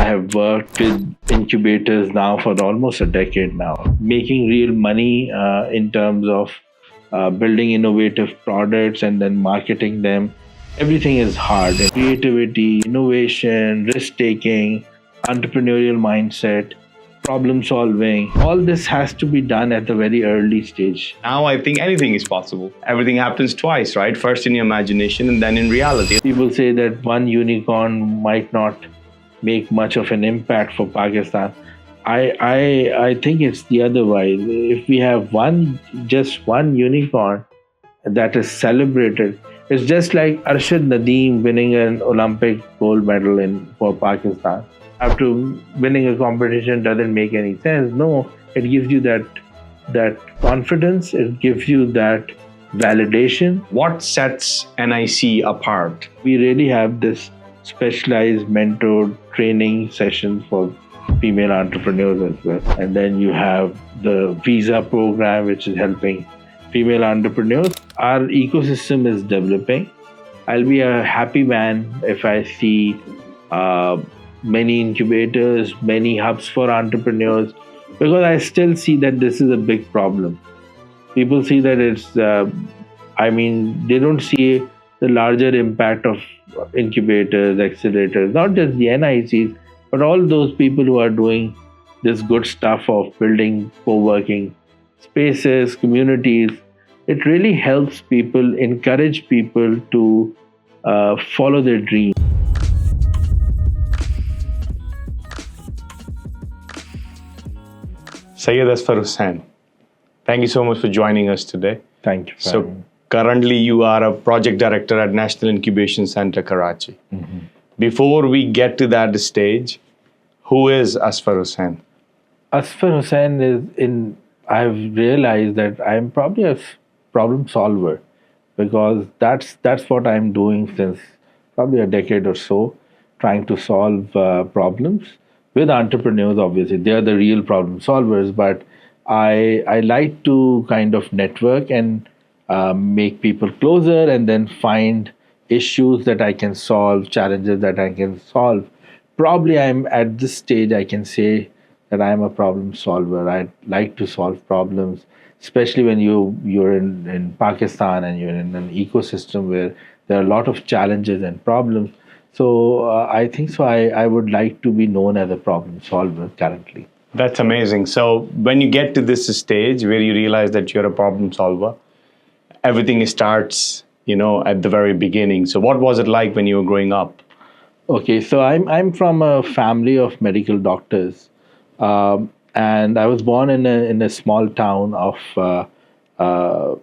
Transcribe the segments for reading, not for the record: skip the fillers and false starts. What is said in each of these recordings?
have worked with incubators now for almost a decade now, making real money in terms of building innovative products and then marketing them. Everything is hard. Creativity, innovation, risk taking, entrepreneurial mindset, problem solving, all this has to be done at the very early stage. Now I think anything is possible. Everything happens twice, right? First in your imagination and then in reality. People say that one unicorn might not make much of an impact for Pakistan. I think it's the other way. If we have just one unicorn that is celebrated, it's just like Arshad Nadeem winning an Olympic gold medal for Pakistan. After winning a competition doesn't make any sense. No, it gives you that confidence. It gives you that validation. What sets NIC apart? We really have this specialized mentor training sessions for female entrepreneurs as well. And then you have the visa program, which is helping female entrepreneurs. Our ecosystem is developing. I'll be a happy man if I see many incubators, many hubs for entrepreneurs, because I still see that this is a big problem. People see that they don't see the larger impact of incubators, accelerators, not just the NICs, but all those people who are doing this good stuff of building co-working spaces, communities. It really helps people, encourage people to follow their dreams. Sayyid Azfar Hussain, thank you so much for joining us today. Thank you. So currently you are a project director at National Incubation Center, Karachi. Mm-hmm. Before we get to that stage, who is Azfar Hussain? Azfar Hussain I've realized that I'm probably a problem solver, because that's what I'm doing since probably a decade or so, trying to solve problems with entrepreneurs. Obviously, they're the real problem solvers, but I like to kind of network and make people closer, and then find issues that I can solve, challenges that I can solve. Probably I'm at this stage, I can say that I'm a problem solver. I like to solve problems, especially when you're in Pakistan and you're in an ecosystem where there are a lot of challenges and problems. So I think so. I would like to be known as a problem solver currently. That's amazing. So when you get to this stage where you realize that you're a problem solver, everything starts, at the very beginning. So what was it like when you were growing up? Okay, so I'm from a family of medical doctors, and I was born in a small town of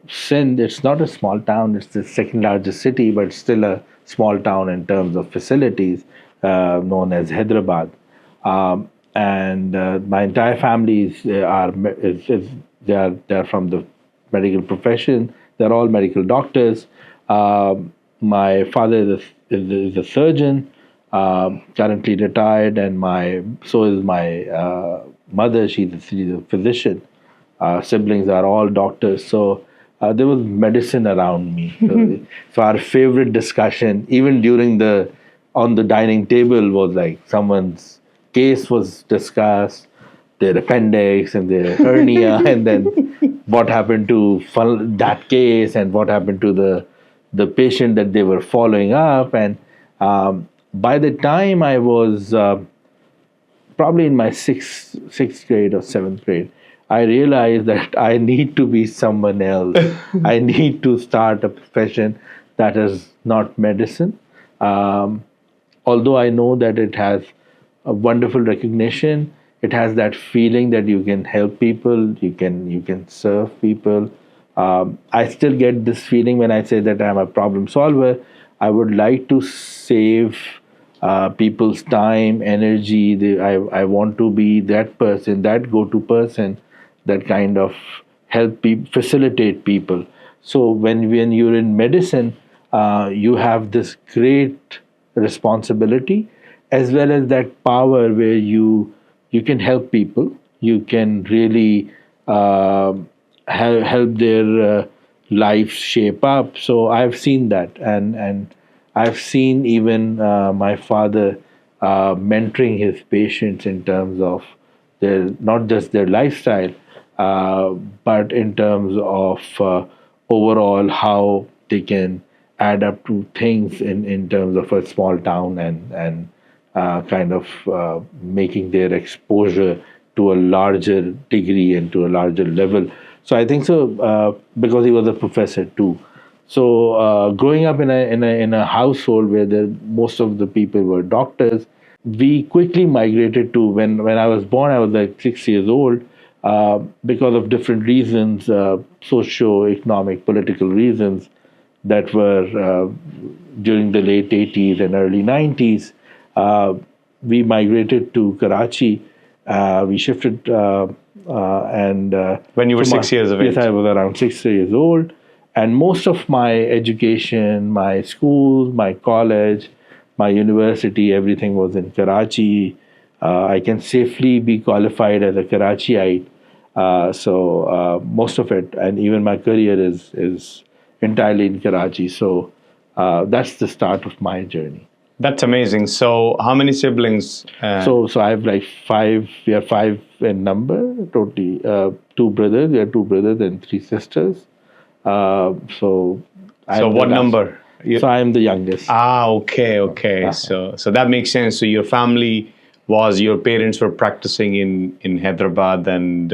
Sindh. It's not a small town; it's the second largest city, but still a small town in terms of facilities, known as Hyderabad. And my entire family they're from the medical profession. They're all medical doctors. My father is a surgeon, currently retired, and so is my mother. She's a physician. Siblings are all doctors. So there was medicine around me. So our favorite discussion, even on the dining table, was like someone's case was discussed, their appendix and their hernia, and then what happened to that case, and what happened to the patient that they were following up. And by the time I was probably in my sixth grade or seventh grade, I realized that I need to be someone else. I need to start a profession that is not medicine. Although I know that it has a wonderful recognition, it has that feeling that you can help people, you can serve people. I still get this feeling when I say that I'm a problem solver. I would like to save people's time, energy. I want to be that person, that go-to person, that kind of facilitate people. So when you're in medicine, you have this great responsibility, as well as that power where you can help people. You can really help their lives shape up. So I've seen that, and I've seen even my father mentoring his patients in terms of their not just their lifestyle, uh, but in terms of overall how they can add up to things in terms of a small town and kind of making their exposure to a larger degree and to a larger level. So I think so because he was a professor too. So growing up in a household where most of the people were doctors, we quickly migrated to when I was born. I was like 6 years old because of different reasons, socio-economic, political reasons that were during the late 80s and early 90s. Uh, we migrated to Karachi. We shifted and When you were so 6 years of yes, age. I was around 6 years old, and most of my education, my schools, my college, my university, everything was in Karachi. I can safely be qualified as a Karachiite. So most of it, and even my career is entirely in Karachi. So that's the start of my journey. That's amazing. So, how many siblings? So I have like five. We are five in number totally. Two brothers. We are two brothers and three sisters. So So, I'm the what last. number? So I'm the youngest. Okay, okay. So that makes sense. So your family was your parents were practicing in Hyderabad, and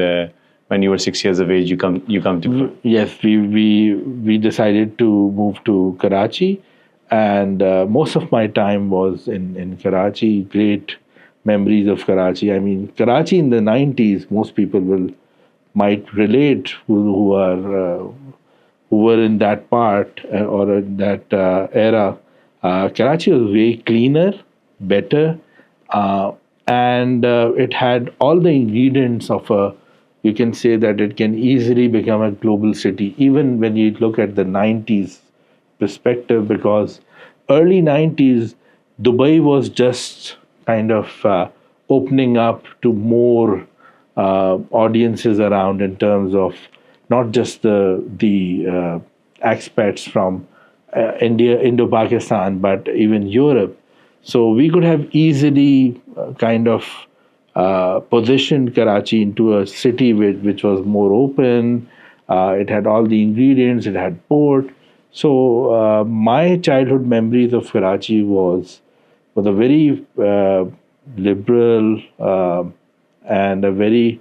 when you were 6 years of age, you come to. Yes, we decided to move to Karachi, and most of my time was in Karachi. Great memories of Karachi. I mean, Karachi in the 90s, most people will might relate who were in that part or in that era. Karachi was way cleaner, better, uh, and it had all the ingredients of a. You can say that it can easily become a global city, even when you look at the 90s perspective, because early 90s, Dubai was just kind of opening up to more audiences around in terms of not just the expats from India, Indo-Pakistan, but even Europe. So we could have easily kind of positioned Karachi into a city which was more open. It had all the ingredients. It had port. So my childhood memories of Karachi was a very liberal and a very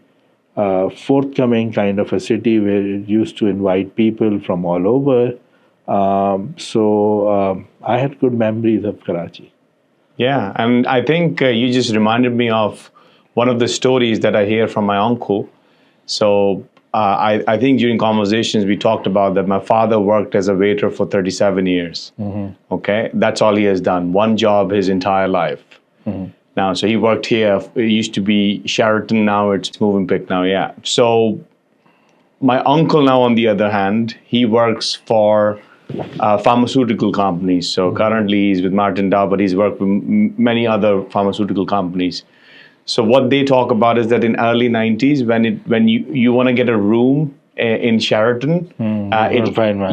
forthcoming kind of a city where it used to invite people from all over. So I had good memories of Karachi. Yeah, and I think you just reminded me of one of the stories that I hear from my uncle. So I think during conversations we talked about that my father worked as a waiter for 37 years. Okay, that's all he has done. One job his entire life. Now, so he worked here. It used to be Sheraton. Now it's Movenpick. Now, yeah. So my uncle now, on the other hand, he works for pharmaceutical companies. So currently he's with Martin Dow, but he's worked with many other pharmaceutical companies. So what they talk about is that in early 90s, when you want to get a room in Sheraton,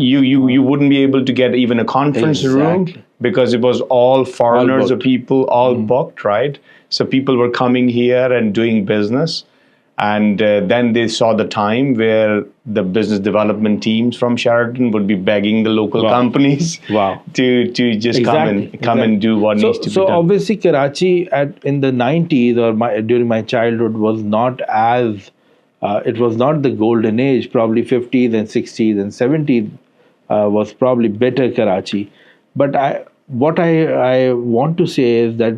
you wouldn't be able to get even a conference room because it was all foreigners or people all booked, right? So people were coming here and doing business. And then they saw the time where the business development teams from Sheraton would be begging the local companies to just come and do what needs to be done. So obviously Karachi in the 90s or during my childhood was not as it was not the golden age. Probably 50s and 60s and 70s was probably better Karachi. But what I want to say is that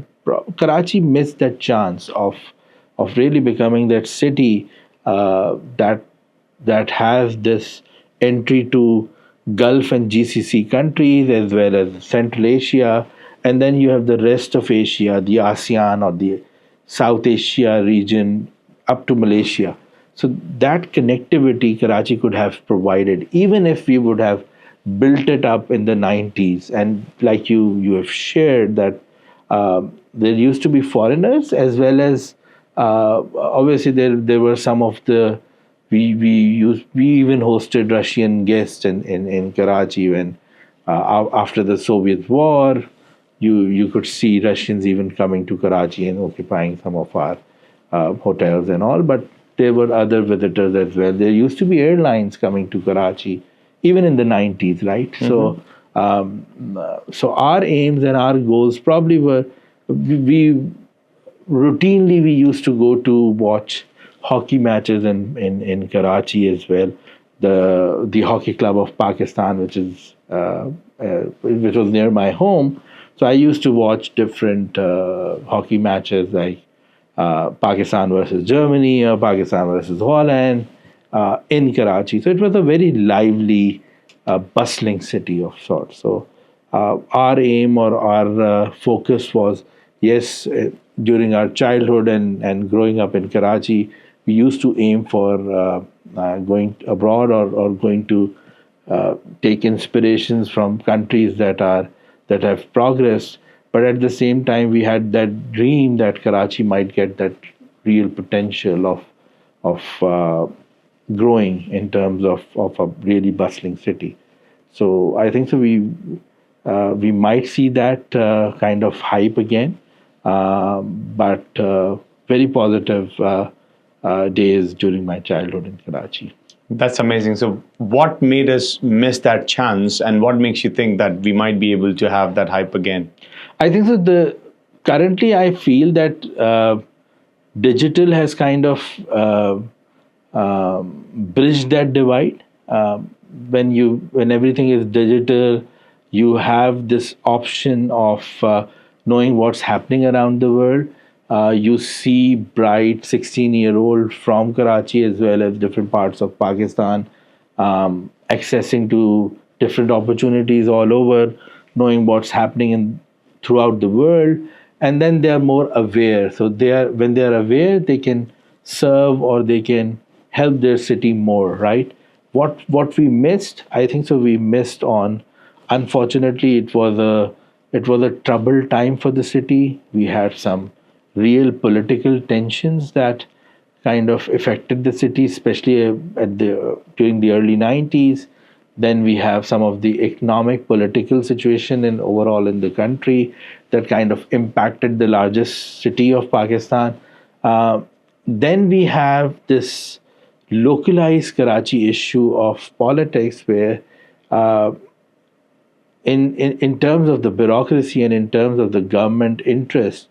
Karachi missed that chance of really becoming that city that has this entry to Gulf and GCC countries as well as Central Asia, and then you have the rest of Asia, the ASEAN or the South Asia region up to Malaysia. So that connectivity Karachi could have provided, even if we would have built it up in the 90s. And like you have shared that there used to be foreigners as well as obviously there were some of the we even hosted Russian guests in Karachi when after the Soviet war you could see Russians even coming to Karachi and occupying some of our hotels and all. But there were other visitors as well. There used to be airlines coming to Karachi, even in the 90s, right? So our aims and our goals probably were we routinely we used to go to watch hockey matches in Karachi as well. The hockey club of Pakistan, which was near my home. So I used to watch different hockey matches like Pakistan versus Germany or Pakistan versus Holland in Karachi. So it was a very lively, bustling city of sorts. So our aim or our focus was, yes, during our childhood and growing up in Karachi, we used to aim for going abroad or going to take inspirations from countries that have progressed. But at the same time, we had that dream that Karachi might get that real potential of growing in terms of a really bustling city. So I think so. We might see that kind of hype again, but very positive days during my childhood in Karachi. That's amazing. So, what made us miss that chance, and what makes you think that we might be able to have that hype again? I think that currently I feel that digital has kind of bridged that divide. When everything is digital, you have this option of knowing what's happening around the world. You see bright 16-year-old from Karachi as well as different parts of Pakistan accessing to different opportunities all over, knowing what's happening throughout the world, and then they are more aware. So when they are aware, they can serve or they can help their city more, right? What we missed, I think so. We missed on. Unfortunately, it was a troubled time for the city. We had some real political tensions that kind of affected the city, especially during the early 90s. Then we have some of the economic political situation in overall in the country that kind of impacted the largest city of Pakistan. Then we have this localized Karachi issue of politics where in terms of the bureaucracy and in terms of the government interest,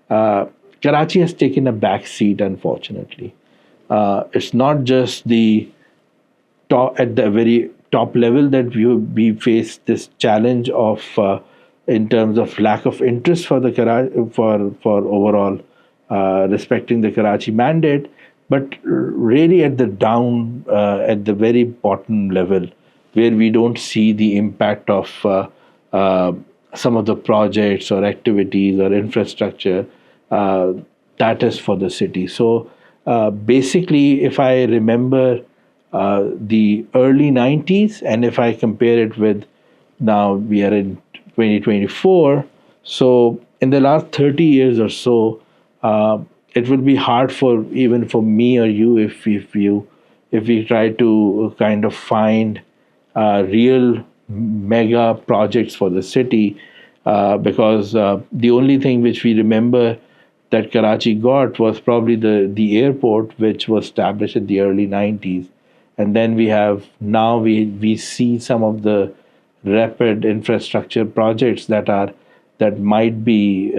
Karachi has taken a back seat, unfortunately. It's not just at the very top level that we face this challenge of in terms of lack of interest for for overall respecting the Karachi mandate, but really at the very bottom level, where we don't see the impact of some of the projects or activities or infrastructure that is for the city. So basically, if I remember the early 90s, and if I compare it with now we are in 2024, so in the last 30 years or so, it will be hard for even for me or you if we try to kind of find real mega projects for the city, because the only thing which we remember that Karachi got was probably the airport, which was established in the early 90s. And then we see some of the rapid infrastructure projects that might be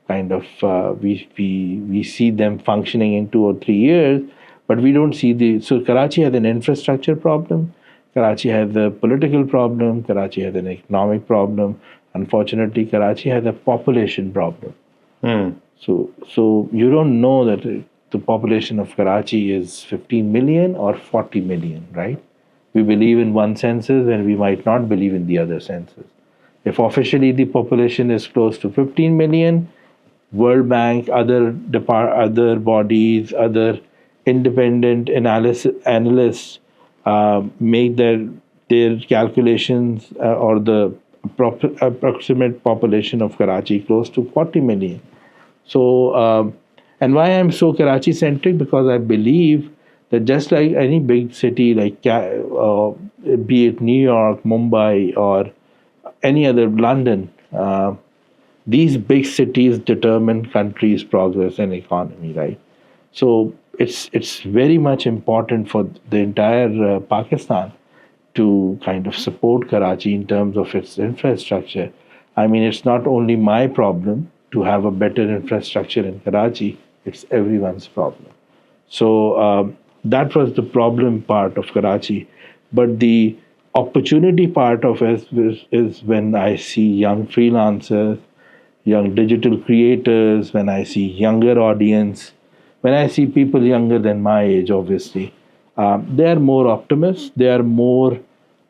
we see them functioning in 2 or 3 years, but we don't see so Karachi has an infrastructure problem, Karachi has a political problem, Karachi has an economic problem. Unfortunately, Karachi has a population problem. So you don't know that the population of Karachi is 15 million or 40 million, right? We believe in one census and we might not believe in the other census. If officially the population is close to 15 million, World Bank, other bodies, other independent analysts make their calculations or the approximate population of Karachi close to 40 million. So, and why I'm so Karachi centric? Because I believe that just like any big city, like be it New York, Mumbai, or any other London, these big cities determine countries' progress and economy, right? So it's very much important for the entire Pakistan to kind of support Karachi in terms of its infrastructure. I mean, it's not only my problem to have a better infrastructure in Karachi; it's everyone's problem. So that was the problem part of Karachi. But the opportunity part of it is when I see young freelancers, young digital creators, when I see younger audience, when I see people younger than my age, obviously, they are more optimists. They are more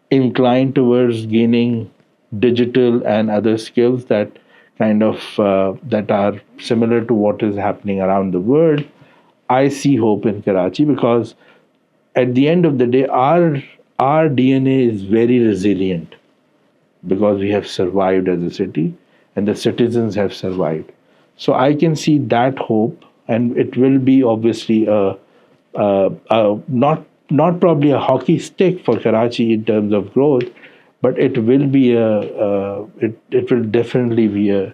inclined towards gaining digital and other skills that kind of that are similar to what is happening around the world. I see hope in Karachi because at the end of the day, our DNA is very resilient because we have survived as a city and the citizens have survived. So I can see that hope, and it will be obviously not probably a hockey stick for Karachi in terms of growth, but it will be it will definitely be a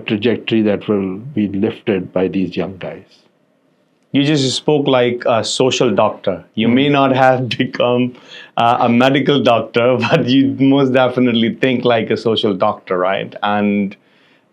trajectory that will be lifted by these young guys. You just spoke like a social doctor. You may not have become a medical doctor, but you most definitely think like a social doctor, right? And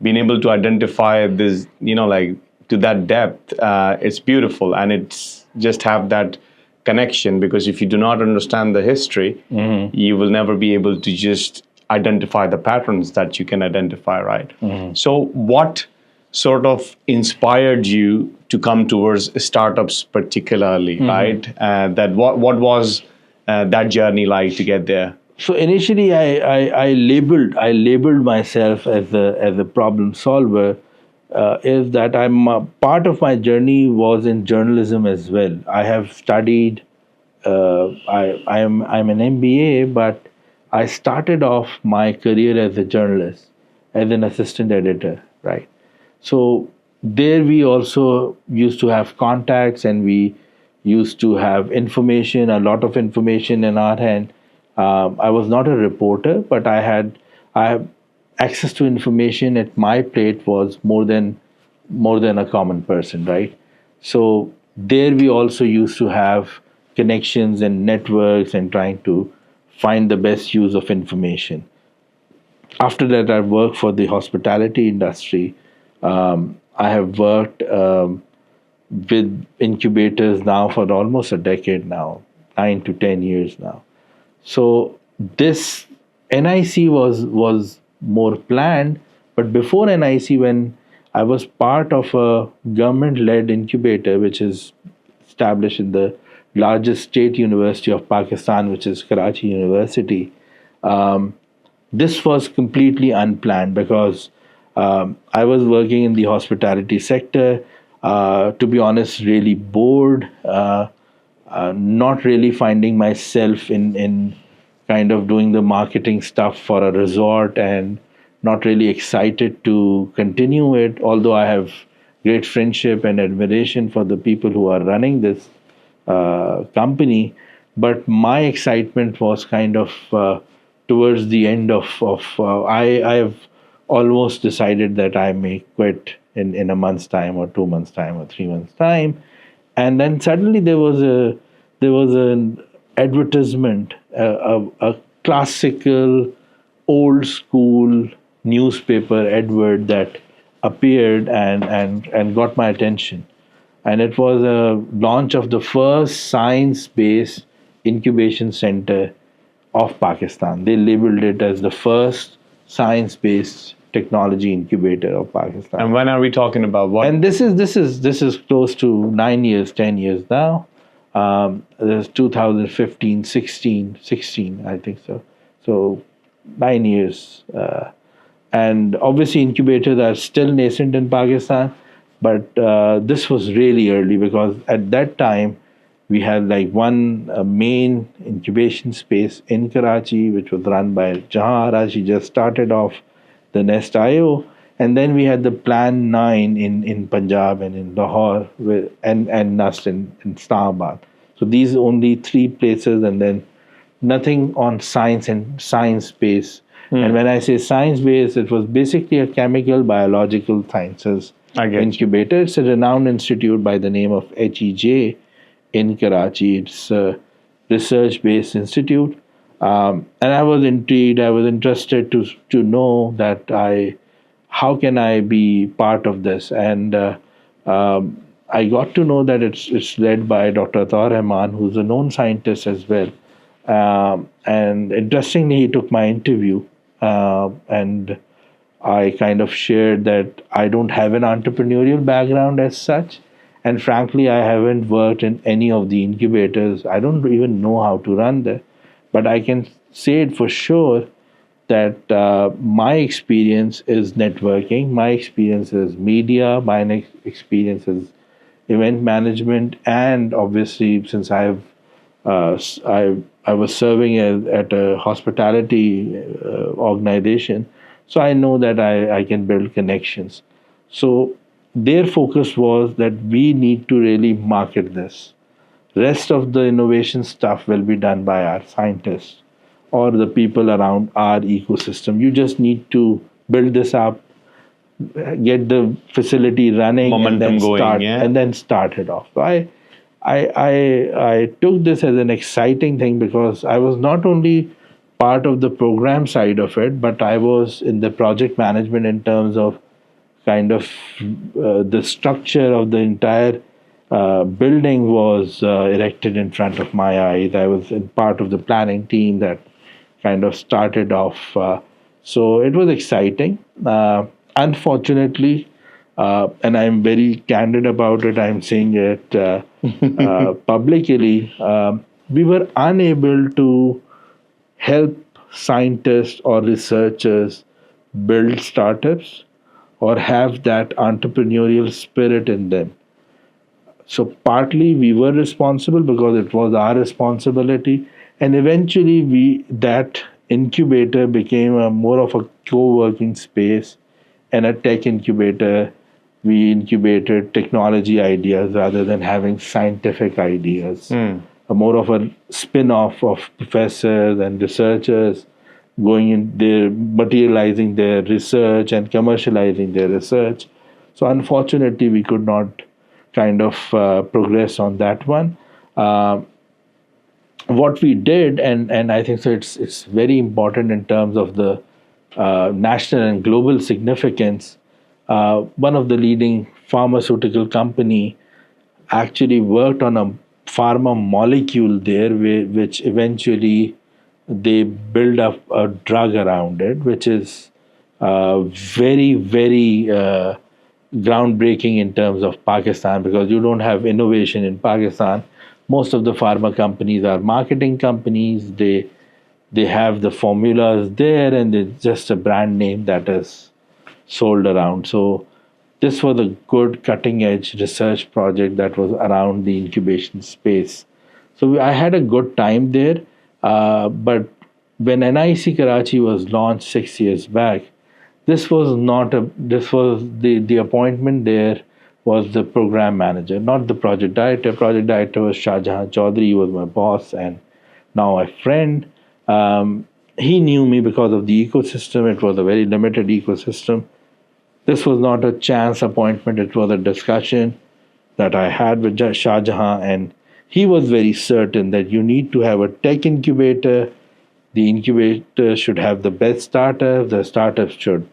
being able to identify this, like to that depth, it's beautiful, and it's just have that connection, because if you do not understand the history, you will never be able to just identify the patterns that you can identify, right? So what sort of inspired you to come towards startups particularly, right? That what was that journey like to get there? So initially, I labeled myself as a problem solver. Is that I'm part of my journey was in journalism as well. I have studied. I'm an MBA, but I started off my career as a journalist, as an assistant editor, right? So there we also used to have contacts, and we used to have information, a lot of information in our hand. I was not a reporter, but I have access to information at my plate was more than a common person, right? So there we also used to have connections and networks and trying to find the best use of information. After that, I worked for the hospitality industry. I have worked with incubators now for almost a decade now, 9 to 10 years now. So this NIC was more planned, but before NIC, when I was part of a government-led incubator, which is established in the largest state university of Pakistan, which is Karachi University. This was completely unplanned because I was working in the hospitality sector. To be honest, really bored, not really finding myself in kind of doing the marketing stuff for a resort, and not really excited to continue it. Although I have great friendship and admiration for the people who are running this company, but my excitement was kind of towards the end of I have almost decided that I may quit in a month's time or 2 months time or 3 months time, and then suddenly there was an advertisement, a classical old school newspaper advert that appeared and got my attention, and it was a launch of the first science-based incubation center of Pakistan. They labeled it as the first science-based technology incubator of Pakistan. And when are we talking about? What? And this is close to 9 years, 10 years now. There's 2015, 16, I think so. So 9 years. And obviously incubators are still nascent in Pakistan, but this was really early because at that time we had like one main incubation space in Karachi, which was run by Jahan Ara. She just started off the Nest IO. And then we had the Plan 9 in Punjab and in Lahore and Nest in Islamabad. So these only three places, and then nothing on science and science space. And when I say science-based, it was basically a chemical biological sciences I get you. incubator. It's a renowned institute by the name of HEJ in Karachi. It's a research-based institute. And I was intrigued. I was interested to know that how can I be part of this? And I got to know that it's led by Dr. Azfar Hussain, who's a known scientist as well. And interestingly, he took my interview, and I kind of shared that I don't have an entrepreneurial background as such. And frankly, I haven't worked in any of the incubators. I don't even know how to run them. But I can say it for sure that my experience is networking, my experience is media, my experience is event management, and obviously, since I was serving at a hospitality organization, so I know that I can build connections. So their focus was that we need to really market this. Rest of the innovation stuff will be done by our scientists or the people around our ecosystem. You just need to build this up, get the facility running, Momentum going, yeah. and then start it off. So I took this as an exciting thing because I was not only part of the program side of it, but I was in the project management in terms of kind of the structure of the entire building was erected in front of my eyes. I was in part of the planning team that kind of started off. So it was exciting. Unfortunately, and I'm very candid about it, I'm saying it publicly, we were unable to help scientists or researchers build startups or have that entrepreneurial spirit in them. So partly we were responsible because it was our responsibility, and eventually we that incubator became more of a co-working space and a tech incubator. We incubated technology ideas rather than having scientific ideas. More of a spin-off of professors and researchers going in there, materializing their research and commercializing their research. So unfortunately, we could not kind of progress on that one. What we did, and I think so, it's very important in terms of the national and global significance. One of the leading pharmaceutical company actually worked on a pharma molecule there, which eventually they build up a drug around it, which is very, very groundbreaking in terms of Pakistan, because you don't have innovation in Pakistan. Most of the pharma companies are marketing companies. They have the formulas there, and it's just a brand name that is sold around. So this was a good cutting edge research project that was around the incubation space. So I had a good time there. But when NIC Karachi was launched 6 years back, this was not a. This was the appointment there was the program manager, not the project director. Project director was Shah Jahan Chaudhary. He was my boss and now a friend. He knew me because of the ecosystem. It was a very limited ecosystem. This was not a chance appointment. It was a discussion that I had with Shah Jahan, and he was very certain that you need to have a tech incubator. The incubator should have the best startups. The startups should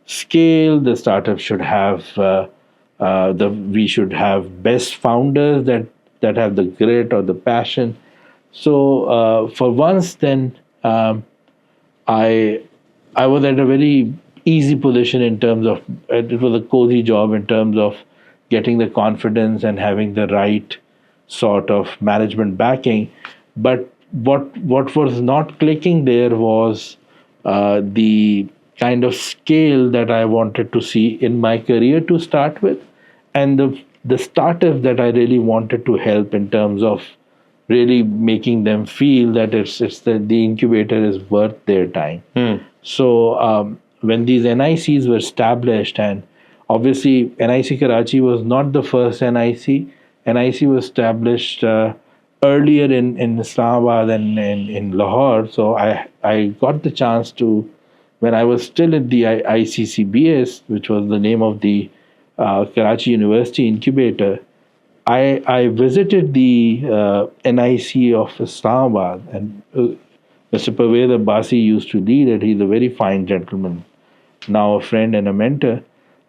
scale. The startups should have we should have best founders that have the grit or the passion. So for once, then I was at a very easy position in terms of it was a cozy job in terms of getting the confidence and having the right sort of management backing. But what was not clicking there was the kind of scale that I wanted to see in my career to start with, and the startups that I really wanted to help in terms of really making them feel that it's the incubator is worth their time. So when these NICs were established, and obviously NIC Karachi was not the first NIC. NIC was established earlier in Islamabad and in Lahore. So I got the chance to when I was still at the ICCBS, which was the name of the Karachi University incubator, I visited the NIC of Islamabad, and Mr. Pervez Abbasi used to lead it. He's a very fine gentleman, now a friend and a mentor.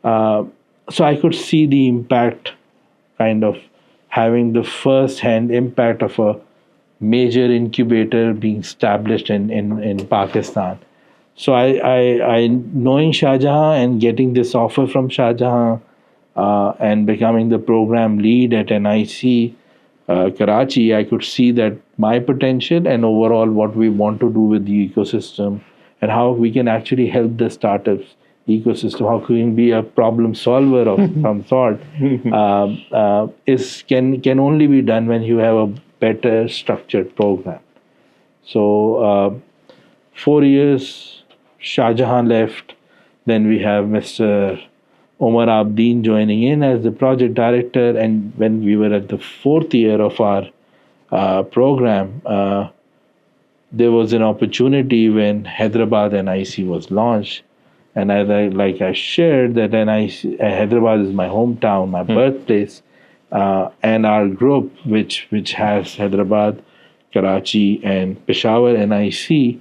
Uh, so I could see the impact, kind of having the first hand impact of a major incubator being established in Pakistan. So I knowing Shah Jahan and getting this offer from Shah Jahan and becoming the program lead at NIC Karachi, I could see that my potential and overall what we want to do with the ecosystem and how we can actually help the startups ecosystem, how can we be a problem solver of some sort, is can only be done when you have a better structured program. So 4 years, Shah Jahan left. Then we have Mr. Omar Abdeen joining in as the project director. And when we were at the fourth year of our program, there was an opportunity when Hyderabad NIC was launched. And as I shared that NIC, Hyderabad is my hometown, my birthplace, and our group, which has Hyderabad, Karachi, and Peshawar NIC,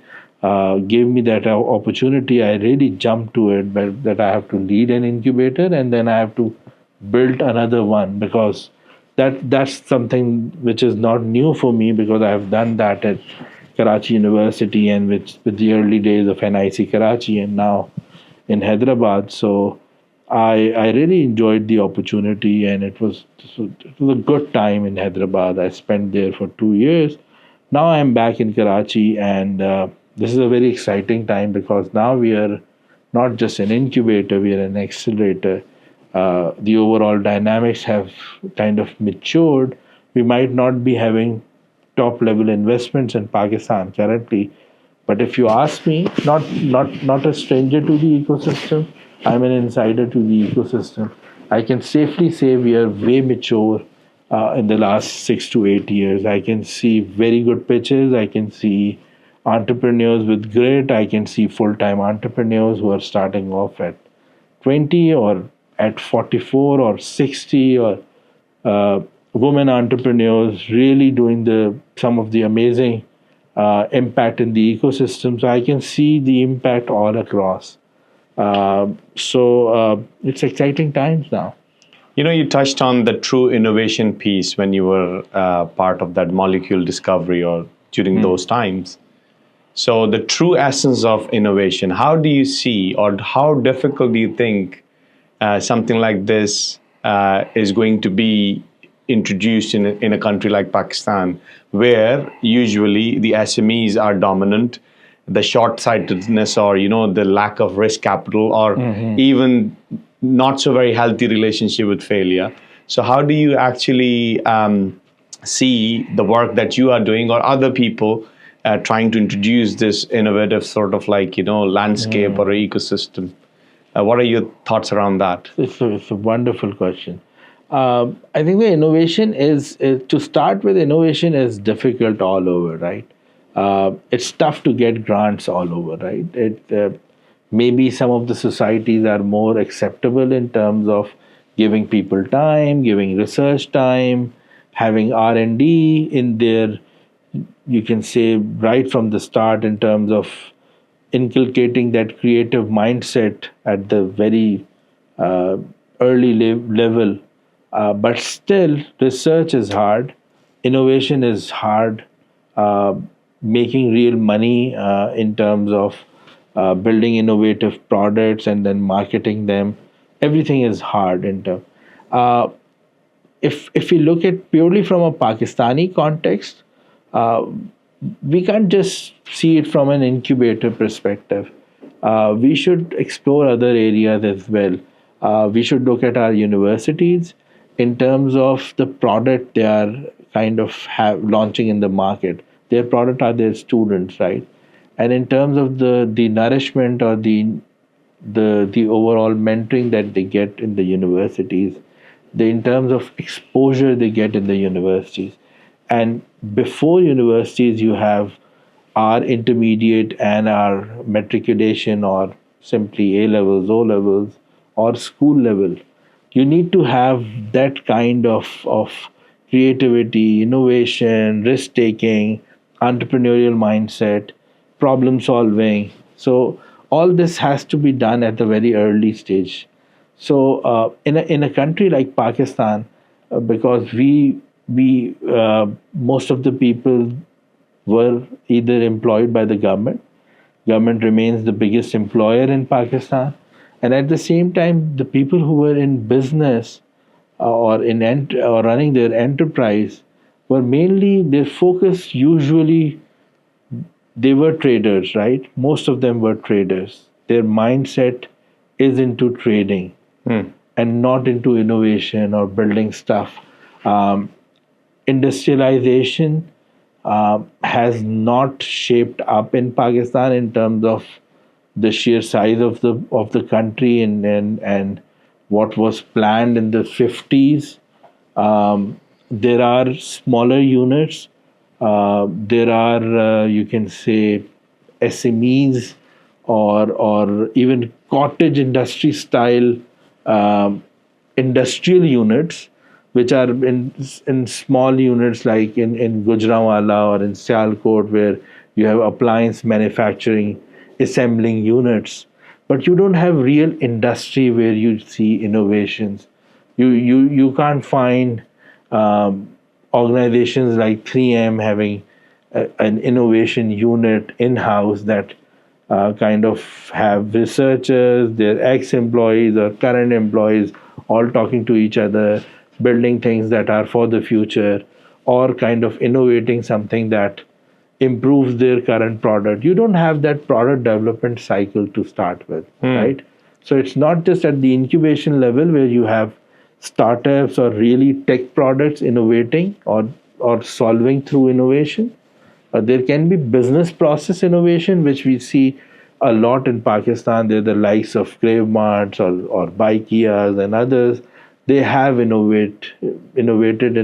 gave me that opportunity. I really jumped to it, but that I have to lead an incubator and then I have to build another one, because that's something which is not new for me, because I have done that at Karachi University and with the early days of NIC Karachi and now in Hyderabad. So I really enjoyed the opportunity, and it was a good time in Hyderabad. I spent there for 2 years. Now I'm back in Karachi, and this is a very exciting time because now we are not just an incubator, we are an accelerator. The overall dynamics have kind of matured. We might not be having top level investments in Pakistan currently, but if you ask me, not a stranger to the ecosystem, I'm an insider to the ecosystem. I can safely say we are way mature in the last 6 to 8 years. I can see very good pitches. I can see entrepreneurs with grit. I can see full-time entrepreneurs who are starting off at 20 or at 44 or 60, or women entrepreneurs really doing some of the amazing impact in the ecosystem. So I can see the impact all across. So it's exciting times now. You touched on the true innovation piece when you were part of that molecule discovery or during those times. So the true essence of innovation, how do you see, or how difficult do you think something like this is going to be introduced in a country like Pakistan, where usually the SMEs are dominant, the short-sightedness, or the lack of risk capital, or even not so very healthy relationship with failure. So how do you actually see the work that you are doing or other people trying to introduce this innovative sort of landscape or ecosystem? What are your thoughts around that? It's a wonderful question. I think the innovation is to start with. Innovation is difficult all over, right? It's tough to get grants all over, right? Maybe some of the societies are more acceptable in terms of giving people time, giving research time, having R&D in there. You can say right from the start in terms of inculcating that creative mindset at the very early level. But still, research is hard, innovation is hard, making real money in terms of building innovative products and then marketing them. Everything is hard in terms. Uh, if we look at purely from a Pakistani context, uh, we can't just see it from an incubator perspective. We should explore other areas as well. We should look at our universities in terms of the product they are kind of launching in the market. Their product are their students, right? And in terms of the nourishment or the overall mentoring that they get in the universities, in terms of exposure they get in the universities, and before universities you have our intermediate and our matriculation, or simply A levels, O levels, or school level. You need to have that kind of creativity, innovation, risk taking, entrepreneurial mindset, problem solving. So all this has to be done at the very early stage. So in a country like Pakistan, because we most of the people were either employed by the government. Government remains the biggest employer in Pakistan, and at the same time, the people who were in business or running their enterprise were mainly their focus. Usually, they were traders, right? Most of them were traders. Their mindset is into trading and not into innovation or building stuff. Um, Industrialization has not shaped up in Pakistan in terms of the sheer size of the country, and what was planned in the 50s. There are smaller units. There are, you can say, SMEs, or even cottage industry style industrial units, which are in small units like in Gujranwala or in Sialkot, where you have appliance manufacturing, assembling units, but you don't have real industry where you see innovations. You can't find organizations like 3M having an innovation unit in house that kind of have researchers, their ex-employees or current employees all talking to each other, building things that are for the future, or kind of innovating something that improves their current product. You don't have that product development cycle to start with, right? So it's not just at the incubation level where you have startups or really tech products innovating or solving through innovation. There can be business process innovation, which we see a lot in Pakistan. They're the likes of Crave Marts or Bikeas and others. They have innovated in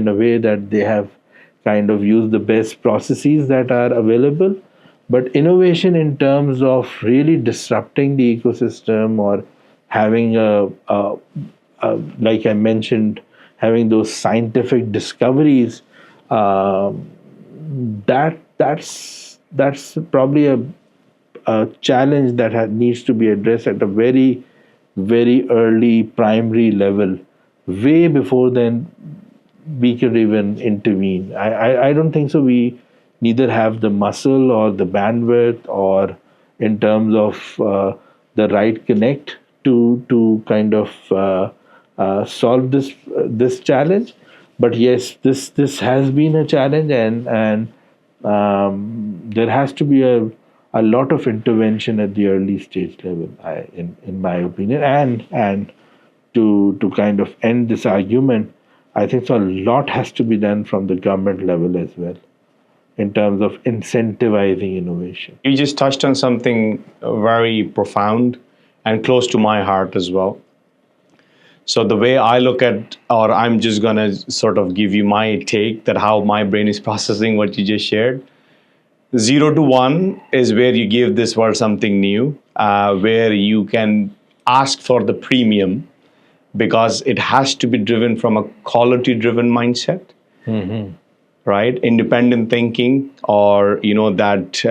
a way that they have kind of used the best processes that are available. But innovation in terms of really disrupting the ecosystem, or having like I mentioned, having those scientific discoveries, that's probably a challenge that needs to be addressed at a very, very early primary level, way before then we could even intervene. I don't think so. We neither have the muscle or the bandwidth, or in terms of the right connect to kind of solve this challenge. But yes, this has been a challenge, and there has to be a lot of intervention at the early stage level, in my opinion, and to kind of end this argument, I think so a lot has to be done from the government level as well, in terms of incentivizing innovation. You just touched on something very profound and close to my heart as well. So the way I look at, or I'm just going to sort of give you my take that how my brain is processing what you just shared. 0 to 1 is where you give this world something new, where you can ask for the premium, because it has to be driven from a quality driven mindset. Right? Independent thinking, or that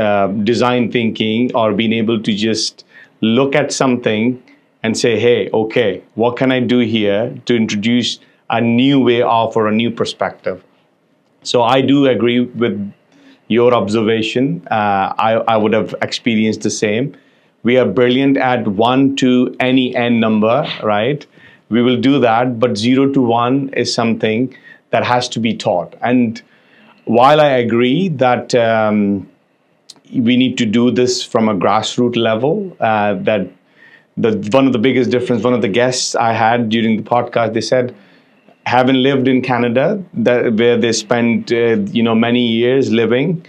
design thinking, or being able to just look at something and say, hey, okay, what can I do here to introduce a new way of, or a new perspective? So I do agree with your observation. I would have experienced the same. We are brilliant at 1 to any n number, right? We will do that, but 0 to 1 is something that has to be taught. And while I agree that we need to do this from a grassroots level, that one of the biggest difference, one of the guests I had during the podcast, they said, having lived in Canada, where they spent many years living,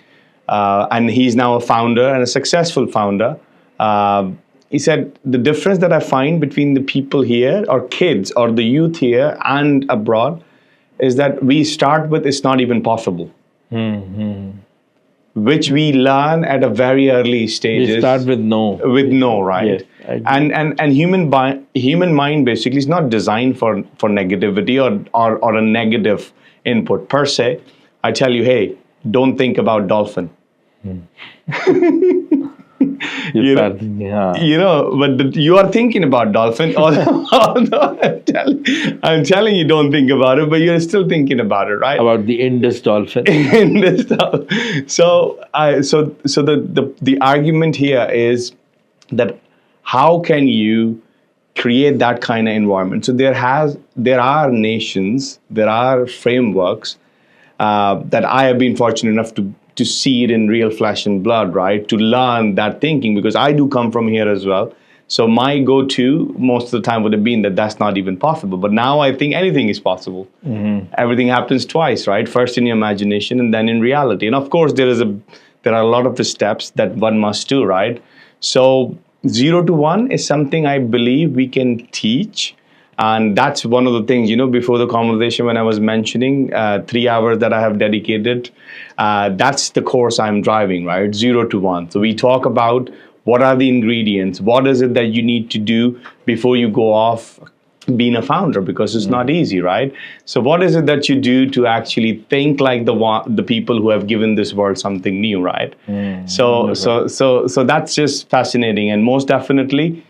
and he's now a founder and a successful founder. He said the difference that I find between the people here, or kids, or the youth here and abroad, is that we start with it's not even possible. which we learn at a very early We stages. start with no. With no, right? Yes, I agree. And human mind basically is not designed for negativity or a negative input per se. I tell you, hey, don't think about dolphin. You You know, start thinking, but you are thinking about dolphin. Although I'm telling you, don't think about it, but you're still thinking about it, right? about the Indus dolphin. In this stuff. So the argument here is that how can you create that kind of environment? So there are nations, there are frameworks that I have been fortunate enough to see it in real flesh and blood, right? To learn that thinking, because I do come from here as well. So my go-to most of the time would have been that that's not even possible. But now I think anything is possible. Everything happens twice, right? First in your imagination and then in reality. And of course, there are a lot of the steps that one must do, right? So 0 to 1 is something I believe we can teach. And that's one of the things, before the conversation when I was mentioning 3 hours that I have dedicated, that's the course I'm driving, right? 0 to 1. So we talk about what are the ingredients, what is it that you need to do before you go off being a founder, because it's not easy, right? So what is it that you do to actually think like the people who have given this world something new, right? So that's just fascinating. And most definitely,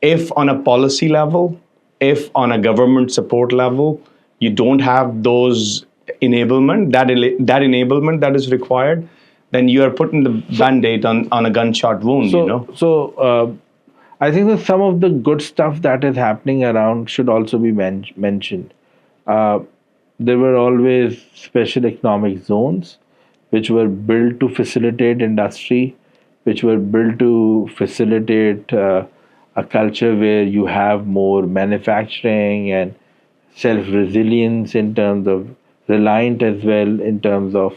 if on a policy level, if on a government support level, you don't have those enablement, that enablement that is required, then you are putting the band-aid on a gunshot wound, So I think that some of the good stuff that is happening around should also be mentioned. There were always special economic zones which were built to facilitate industry, which were built to facilitate a culture where you have more manufacturing and self-resilience in terms of reliant as well in terms of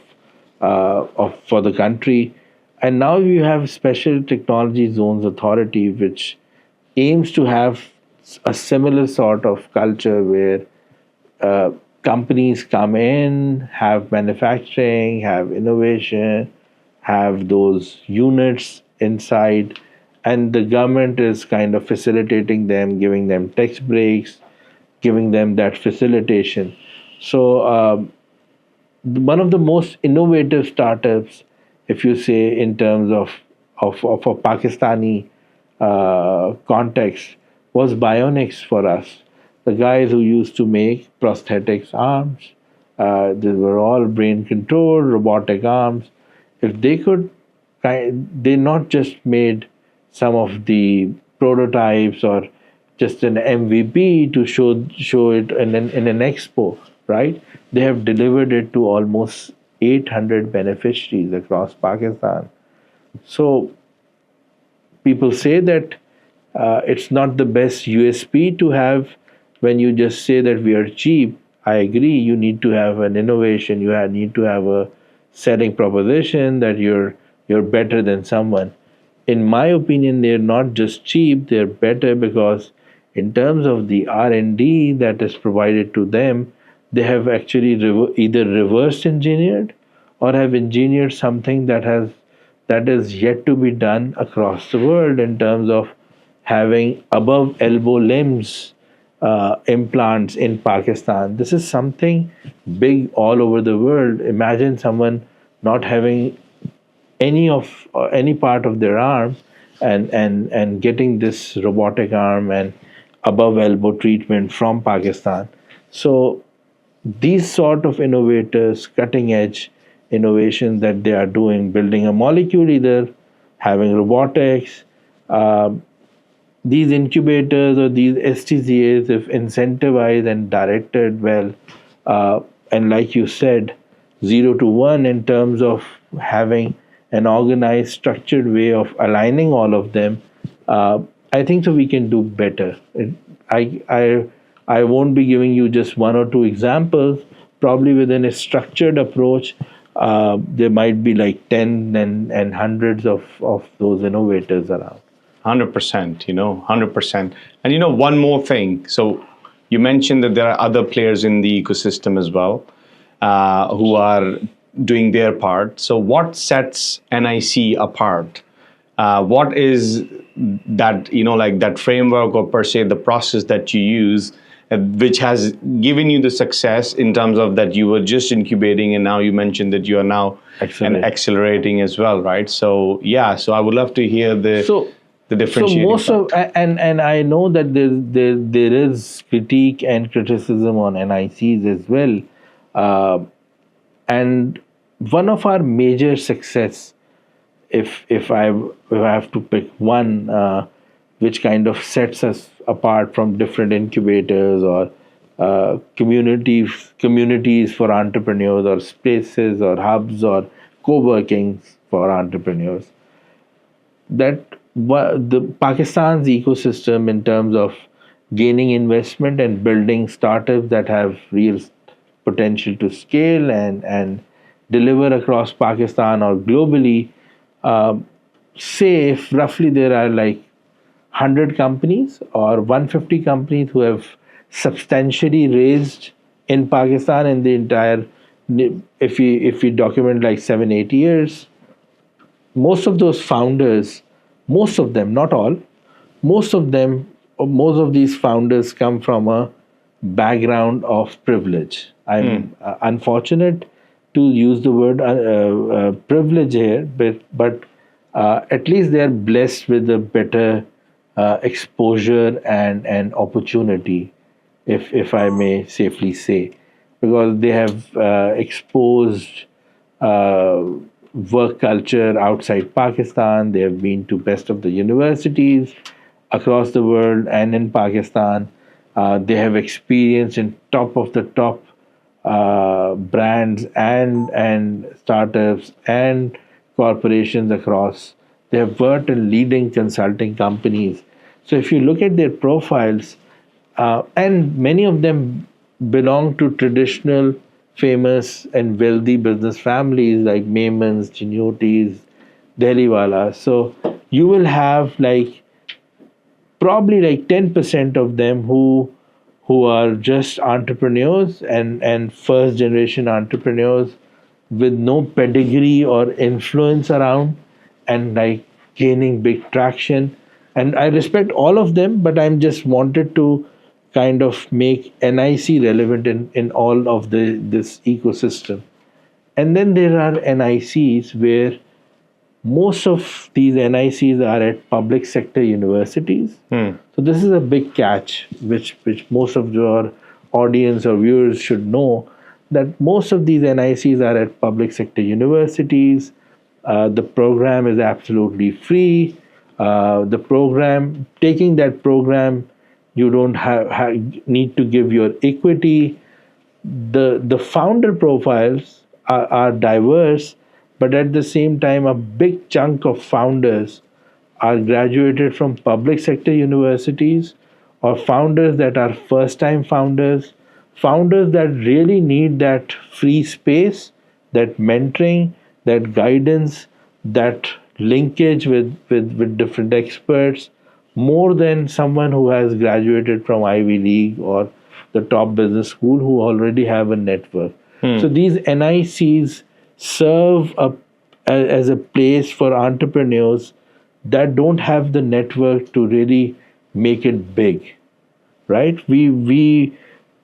for the country. And now you have special technology zones authority which aims to have a similar sort of culture where companies come in, have manufacturing, have innovation, have those units inside, and the government is kind of facilitating them, giving them tax breaks, giving them that facilitation. So one of the most innovative startups, if you say in terms of a Pakistani context, was Bionics for us. The guys who used to make prosthetics arms, they were all brain controlled, robotic arms. If they could, they not just made some of the prototypes or just an MVP to show it in an expo, right? They have delivered it to almost 800 beneficiaries across Pakistan. So people say that it's not the best USP to have when you just say that we are cheap. I agree. You need to have an innovation. Need to have a selling proposition that you're better than someone. In my opinion, they're not just cheap. They're better because in terms of the R&D that is provided to them, they have actually either reverse engineered or have engineered something that is yet to be done across the world in terms of having above elbow limbs implants in Pakistan. This is something big all over the world. Imagine someone not having any part of their arm and getting this robotic arm and above elbow treatment from Pakistan. So these sort of innovators, cutting edge innovations that they are doing, building a molecule, either having robotics, these incubators or these STCAs, if incentivized and directed well, and like you said, 0 to 1 in terms of having an organized, structured way of aligning all of them, I think so we can do better. I won't be giving you just one or two examples. Probably within a structured approach, there might be like 10 and hundreds of those innovators around. 100%, 100%. And one more thing. So you mentioned that there are other players in the ecosystem as well who are doing their part. So what sets NIC apart? What is that, like that framework, or per se the process that you use, which has given you the success in terms of that you were just incubating, and now you mentioned that you are now accelerating as well, right? So yeah, so I would love to hear the differentiating most part. and I know that there is critique and criticism on NICs as well, and one of our major success, if I have to pick one, which kind of sets us apart from different incubators or communities for entrepreneurs, or spaces or hubs or co-workings for entrepreneurs, that the Pakistan's ecosystem in terms of gaining investment and building startups that have real potential to scale and deliver across Pakistan or globally. uh, Say if roughly there are like 100 companies or 150 companies who have substantially raised in Pakistan in the entire, if we document like 7 8 years, most of those founders, most of them, not all, most of them, most of these founders come from a background of privilege. I'm unfortunate to use the word privilege here, but at least they are blessed with a better exposure and opportunity, if I may safely say, because they have exposed uh, work culture outside Pakistan. They have been to best of the universities across the world and in Pakistan. They have experience in top of the top brands and startups and corporations across. They have worked in leading consulting companies. So if you look at their profiles, and many of them belong to traditional, famous, and wealthy business families like Maimons, Genuities, Deliwala. So you will have like probably like 10% of them who are just entrepreneurs and first generation entrepreneurs with no pedigree or influence around, and like gaining big traction. And I respect all of them, but I'm just wanted to kind of make NIC relevant in all of this ecosystem. And then there are NICs where most of these NICs are at public sector universities. So this is a big catch, which most of your audience or viewers should know, that most of these NICs are at public sector universities. The program is absolutely free. The program, taking that program, you don't need to give your equity. The founder profiles are diverse, but at the same time, a big chunk of founders are graduated from public sector universities, or founders that are first time founders, founders that really need that free space, that mentoring, that guidance, that linkage with different experts, more than someone who has graduated from Ivy League or the top business school, who already have a network. So these NICs serve as a place for entrepreneurs that don't have the network to really make it big, right? We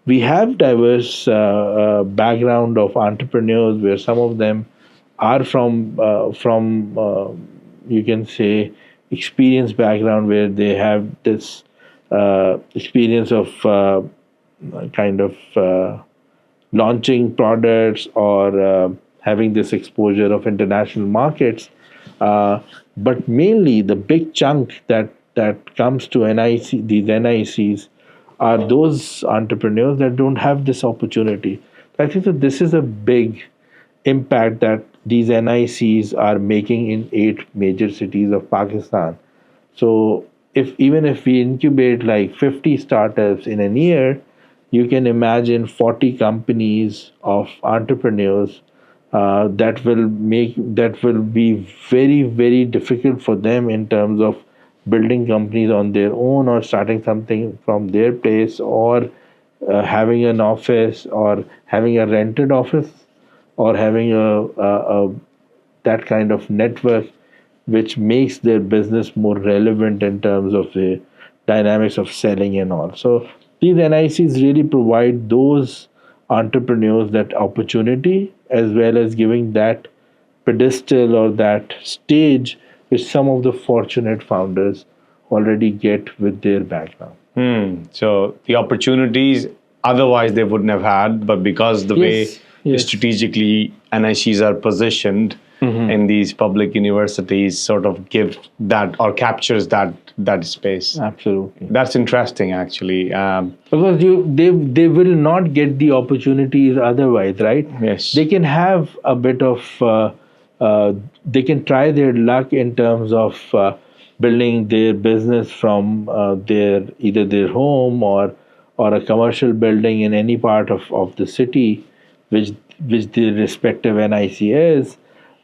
have diverse background of entrepreneurs, where some of them are from you can say experience background, where they have this experience of kind of launching products, or having this exposure of international markets. But mainly the big chunk that comes to these NICs, are those entrepreneurs that don't have this opportunity. I think that this is a big impact that these NICs are making in 8 major cities of Pakistan. So if we incubate like 50 startups in a year, you can imagine 40 companies of entrepreneurs that will be very very difficult for them in terms of building companies on their own, or starting something from their place, or having an office, or having a rented office. or having a that kind of network which makes their business more relevant in terms of the dynamics of selling and all. So these NICs really provide those entrepreneurs that opportunity, as well as giving that pedestal or that stage which some of the fortunate founders already get with their background. So the opportunities otherwise they wouldn't have had, but because the way Yes, yes. strategically NICs are positioned in these public universities, sort of give that or captures that space. Absolutely. That's interesting, actually. Because they will not get the opportunities otherwise, right? Yes. They can have a bit of they can try their luck in terms of building their business from their either their home or a commercial building in any part of the city, which the respective NIC is.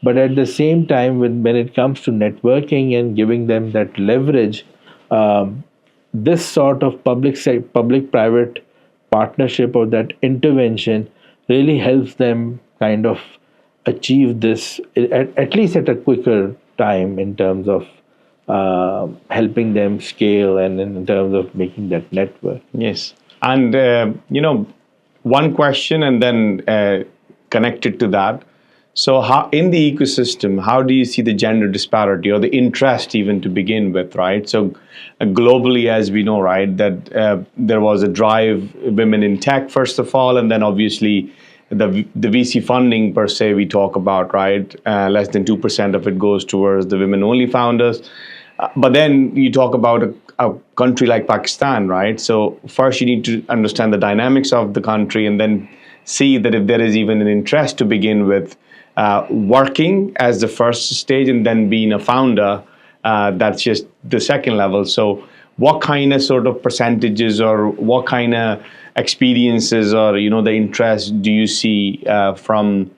But at the same time, when it comes to networking and giving them that leverage, this sort of public private partnership or that intervention really helps them kind of achieve this at least at a quicker time in terms of helping them scale and in terms of making that network. Yes. And, one question and then connected to that. So, how in the ecosystem, how do you see the gender disparity or the interest even to begin with, right? So, globally, as we know, right, that there was a drive, women in tech, first of all, and then obviously the VC funding per se we talk about, right? Less than 2% of it goes towards the women-only founders. But then you talk about a country like Pakistan, right? So first you need to understand the dynamics of the country and then see that if there is even an interest to begin with, working as the first stage and then being a founder, that's just the second level. So what kind of sort of percentages or what kind of experiences or, the interest do you see from,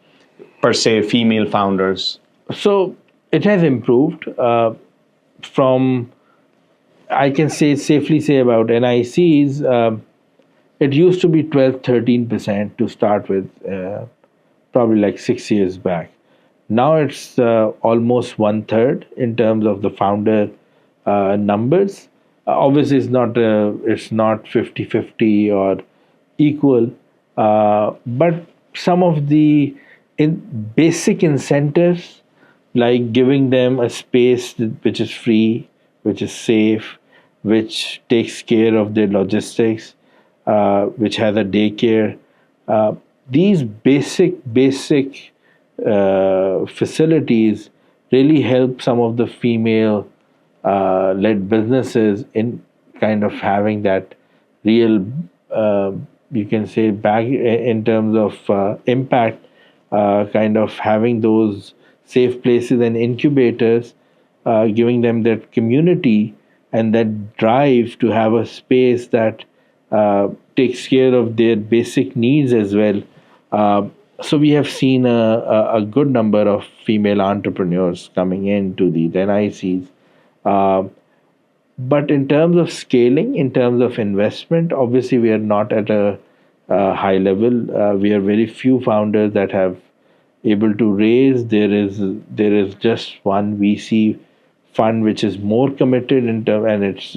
per se, female founders? So it has improved from, I can safely say about NICs, it used to be 12-13% to start with, probably like 6 years back. Now it's almost one third in terms of the founder numbers. Obviously, it's not 50-50 or equal, but some of the basic incentives, like giving them a space which is free, which is safe, which takes care of their logistics, which has a daycare. These basic facilities really help some of the female led businesses in kind of having that real, you can say, back in terms of impact, kind of having those safe places and incubators, giving them that community and that drive to have a space that takes care of their basic needs as well. So we have seen a good number of female entrepreneurs coming into these NICs. But in terms of scaling, in terms of investment, obviously we are not at a high level. We are very few founders that have able to raise. There is just one VC fund which is more committed and it's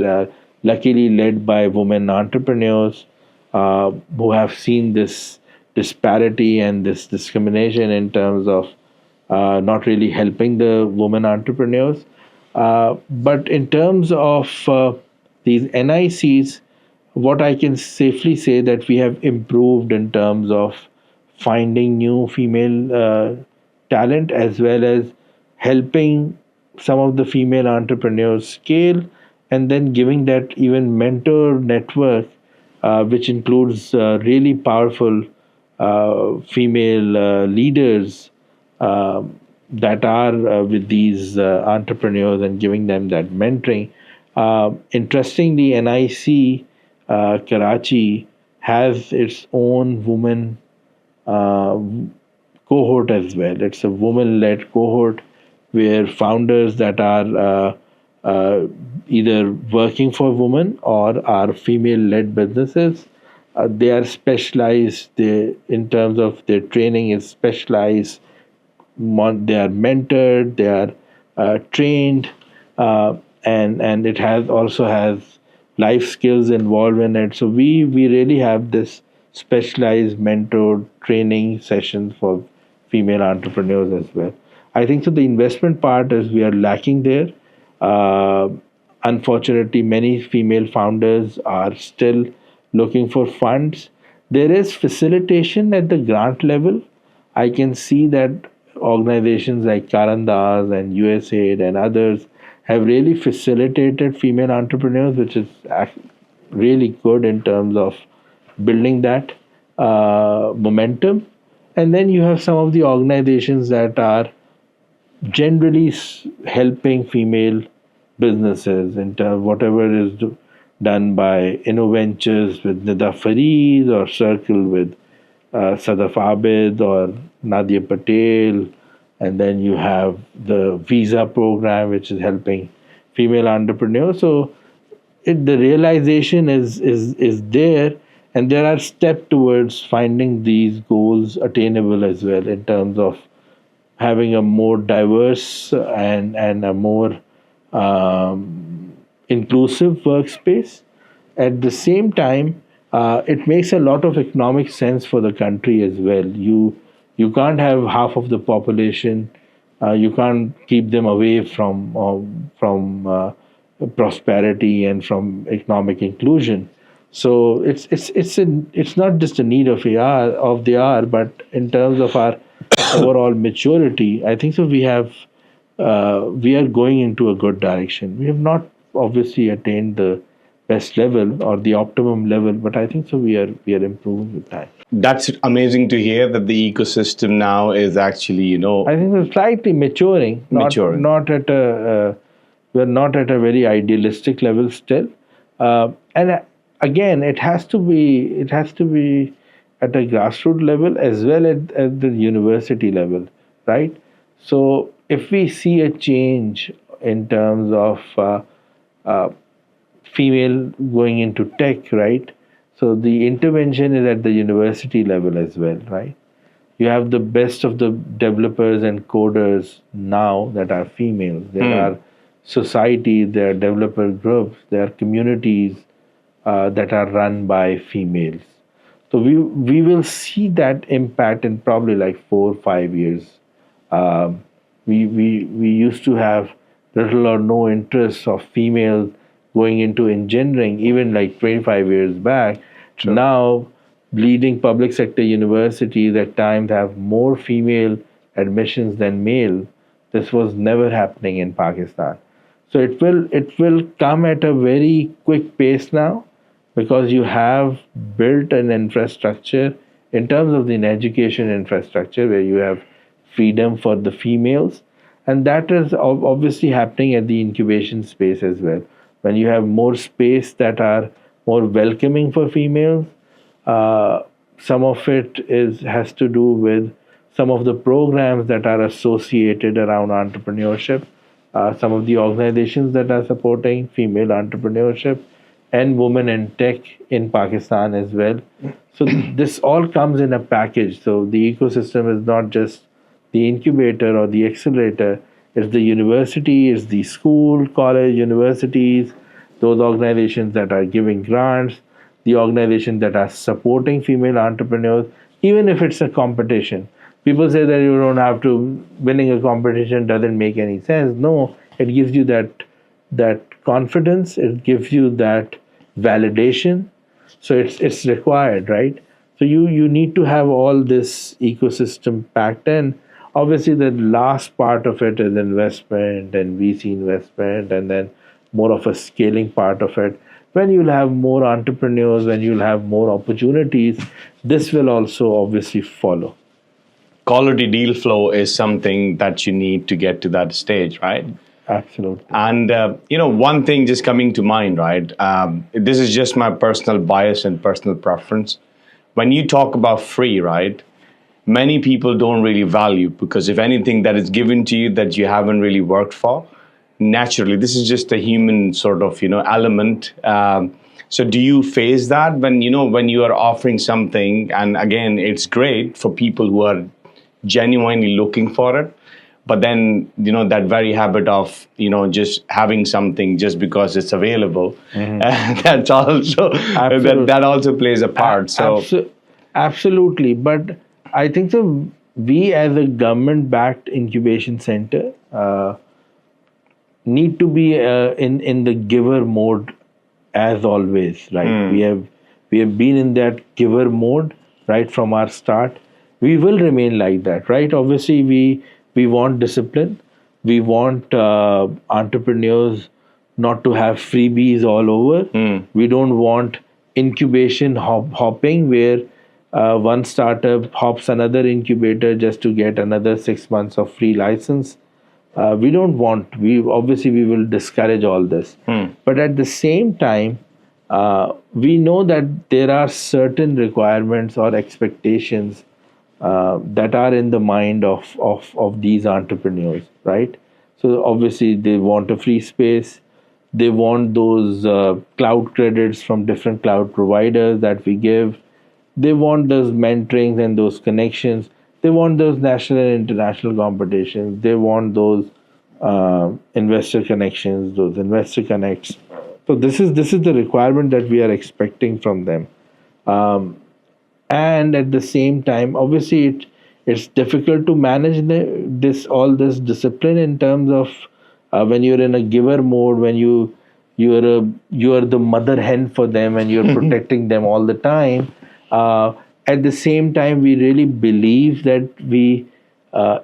luckily led by women entrepreneurs who have seen this disparity and this discrimination in terms of not really helping the women entrepreneurs. But in terms of these NICs, what I can safely say that we have improved in terms of finding new female talent, as well as helping some of the female entrepreneurs scale, and then giving that even mentor network, which includes really powerful female leaders that are with these entrepreneurs and giving them that mentoring. Interestingly, NIC Karachi has its own woman cohort as well. It's a woman-led cohort where founders that are either working for women or are female-led businesses They are specialized. In terms of their training, is specialized. They are mentored. They are trained, uh, and it has also has life skills involved in it. So we really have this specialized mentor training sessions for female entrepreneurs as well. I think so. The investment part is we are lacking there. Uh, Unfortunately, many female founders are still looking for funds. There is facilitation at the grant level. I can see that organizations like Karandas and USAID and others have really facilitated female entrepreneurs, which is really good in terms of building that momentum. And then you have some of the organizations that are generally helping female businesses in terms whatever is done by InnoVentures with Nida Fareed or Circle with Sadaf Abid or Nadia Patel, and then you have the visa program which is helping female entrepreneurs. So the realization is there, and there are steps towards finding these goals attainable as well in terms of having a more diverse and a more inclusive workspace. At the same time, it makes a lot of economic sense for the country as well. You can't have half of the population. You can't keep them away from prosperity and from economic inclusion. So it's not just a need of the hour, but in terms of our overall maturity, I think so. We are going into a good direction. We have not obviously attained the best level or the optimum level, but I think so. We are improving with time. That's amazing to hear that the ecosystem now is actually, I think we're slightly maturing, maturing. not at a we're not at a very idealistic level still, and again, it has to be at a grassroots level as well at the university level, right? So if we see a change in terms of uh, female going into tech, right? So the intervention is at the university level as well, right? You have the best of the developers and coders now that are females. There are societies, there are developer groups, there are communities that are run by females. So we will see that impact in probably like 4 or 5 years. We used to have little or no interest of females going into engineering even like 25 years back. Sure. Now leading public sector universities at times have more female admissions than male. This was never happening in Pakistan. So it will come at a very quick pace now because you have built an infrastructure in terms of the education infrastructure where you have freedom for the females, and that is obviously happening at the incubation space as well. When you have more space that are more welcoming for females, uh, some of it is has to do with some of the programs that are associated around entrepreneurship, some of the organizations that are supporting female entrepreneurship and women in tech in Pakistan as well. So this all comes in a package. So the ecosystem is not just the incubator or the accelerator. It's the university, it's the school, college, universities, those organizations that are giving grants, the organizations that are supporting female entrepreneurs, even if it's a competition. People say that you don't have to winning a competition doesn't make any sense. No, it gives you that confidence, it gives you that validation. So it's required, right? So you need to have all this ecosystem packed in. Obviously, the last part of it is investment and VC investment, and then more of a scaling part of it. When you'll have more entrepreneurs, when you'll have more opportunities, this will also obviously follow. Quality deal flow is something that you need to get to that stage, right? Absolutely. And one thing just coming to mind, right? This is just my personal bias and personal preference. When you talk about free, right? Many people don't really value, because if anything that is given to you that you haven't really worked for, naturally, this is just a human sort of element. So do you face that when when you are offering something, and again, it's great for people who are genuinely looking for it, but then that very habit of just having something just because it's available, that's also Absolutely. that also plays a part. So Absolutely. But I think so. We, as a government-backed incubation center, need to be in the giver mode as always, right? We have been in that giver mode right from our start. We will remain like that, right? Obviously, we want discipline. We want entrepreneurs not to have freebies all over. We don't want incubation hopping where one startup hops another incubator just to get another 6 months of free license. We don't want, we will discourage all this. But at the same time, we know that there are certain requirements or expectations that are in the mind of these entrepreneurs, right? So obviously they want a free space. They want those cloud credits from different cloud providers that we give. They want those mentorings and those connections. They want those national and international competitions. They want those investor connections, those investor connects. So this is the requirement that we are expecting from them. And at the same time, obviously, it's difficult to manage this discipline in terms of when you're in a giver mode, when you are the mother hen for them and you're protecting them all the time. At the same time, we really believe that we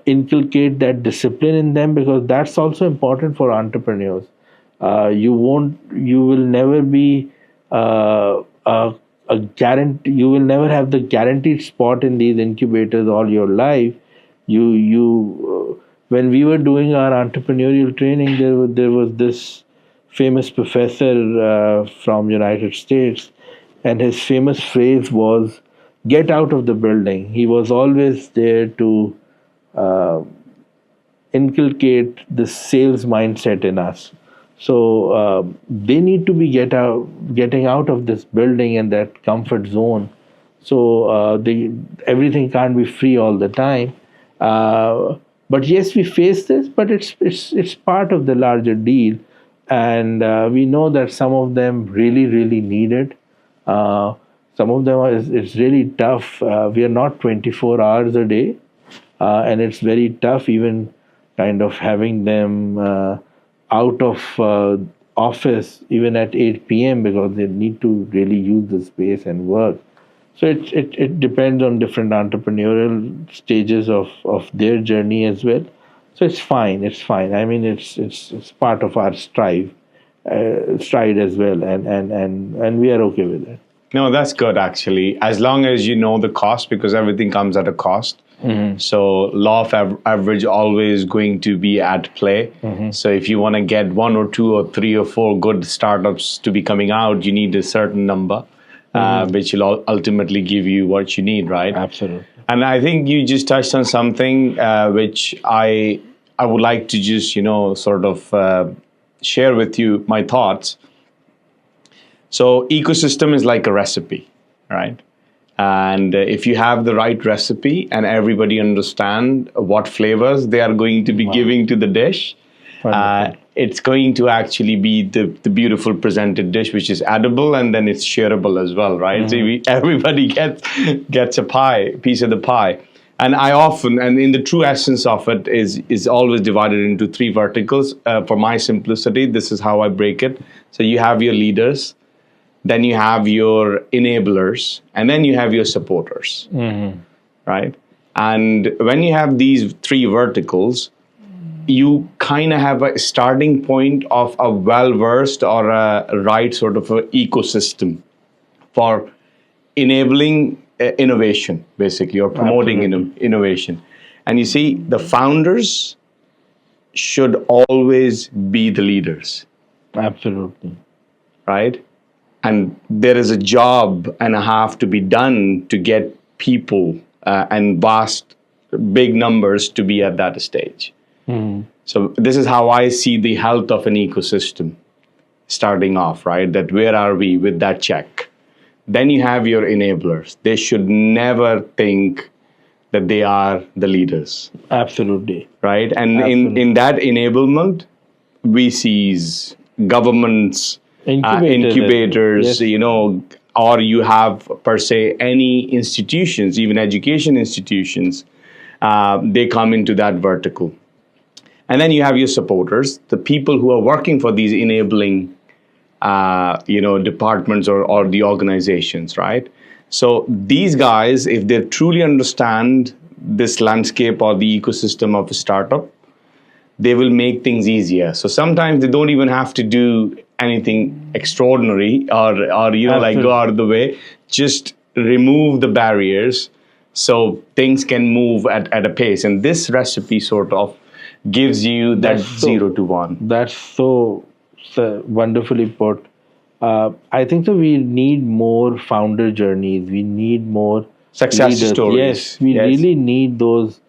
inculcate that discipline in them, because that's also important for entrepreneurs. You will never be a guarantee. You will never have the guaranteed spot in these incubators all your life. When we were doing our entrepreneurial training, there was this famous professor from United States, and his famous phrase was, "Get out of the building." He was always there to uh, inculcate the sales mindset in us. So they need to be getting out of this building and that comfort zone. So everything can't be free all the time. But yes, we face this, but it's part of the larger deal, and we know that some of them really need it. Some of them it's really tough. We are not 24 hours a day, and it's very tough even kind of having them out of office even at 8 p.m. because they need to really use the space and work. So it depends on different entrepreneurial stages of their journey as well. So it's fine. It's fine. I mean, it's part of our stride as well, and we are okay with it. no, that's good actually. As long as you know the cost, because everything comes at a cost. So law of average always going to be at play. So if you want to get one or two or three or four good startups to be coming out, you need a certain number, which will ultimately give you what you need, right? Absolutely. And I think you just touched on something which I would like to just sort of share with you my thoughts. So ecosystem is like a recipe, right? And if you have the right recipe and everybody understand what flavors they are going to be giving to the dish, it's going to actually be the beautiful presented dish, which is edible, and then it's shareable as well, right? So everybody gets a piece of the pie. And I often, and in the true essence of it, is always divided into three verticals. For my simplicity, this is how I break it. So you have your leaders, then you have your enablers, and then you have your supporters, right? And when you have these three verticals, you kind of have a starting point of a well-versed or a right sort of a ecosystem for enabling innovation, basically, or promoting innovation. And you see, the founders should always be the leaders. Absolutely. Right? And there is a job and a half to be done to get people and vast, big numbers to be at that stage. So this is how I see the health of an ecosystem. starting off, right? That where are we with that check? Then you have your enablers. They should never think that they are the leaders, Absolutely. right? And Absolutely. in that enablement, VCs, governments, incubators, Yes. or you have per se any institutions, even education institutions, they come into that vertical. And then you have your supporters, the people who are working for these enabling, departments or the organizations, right? So these guys, if they truly understand this landscape or the ecosystem of a startup, they will make things easier. So sometimes they don't even have to do anything extraordinary or like go out of the way. Just remove the barriers so things can move at a pace. And this recipe sort of gives you that 0 to 1. That's so wonderfully put. I think so. We need more founder journeys. We need more Success leaders. stories. Yes, we Yes. really need those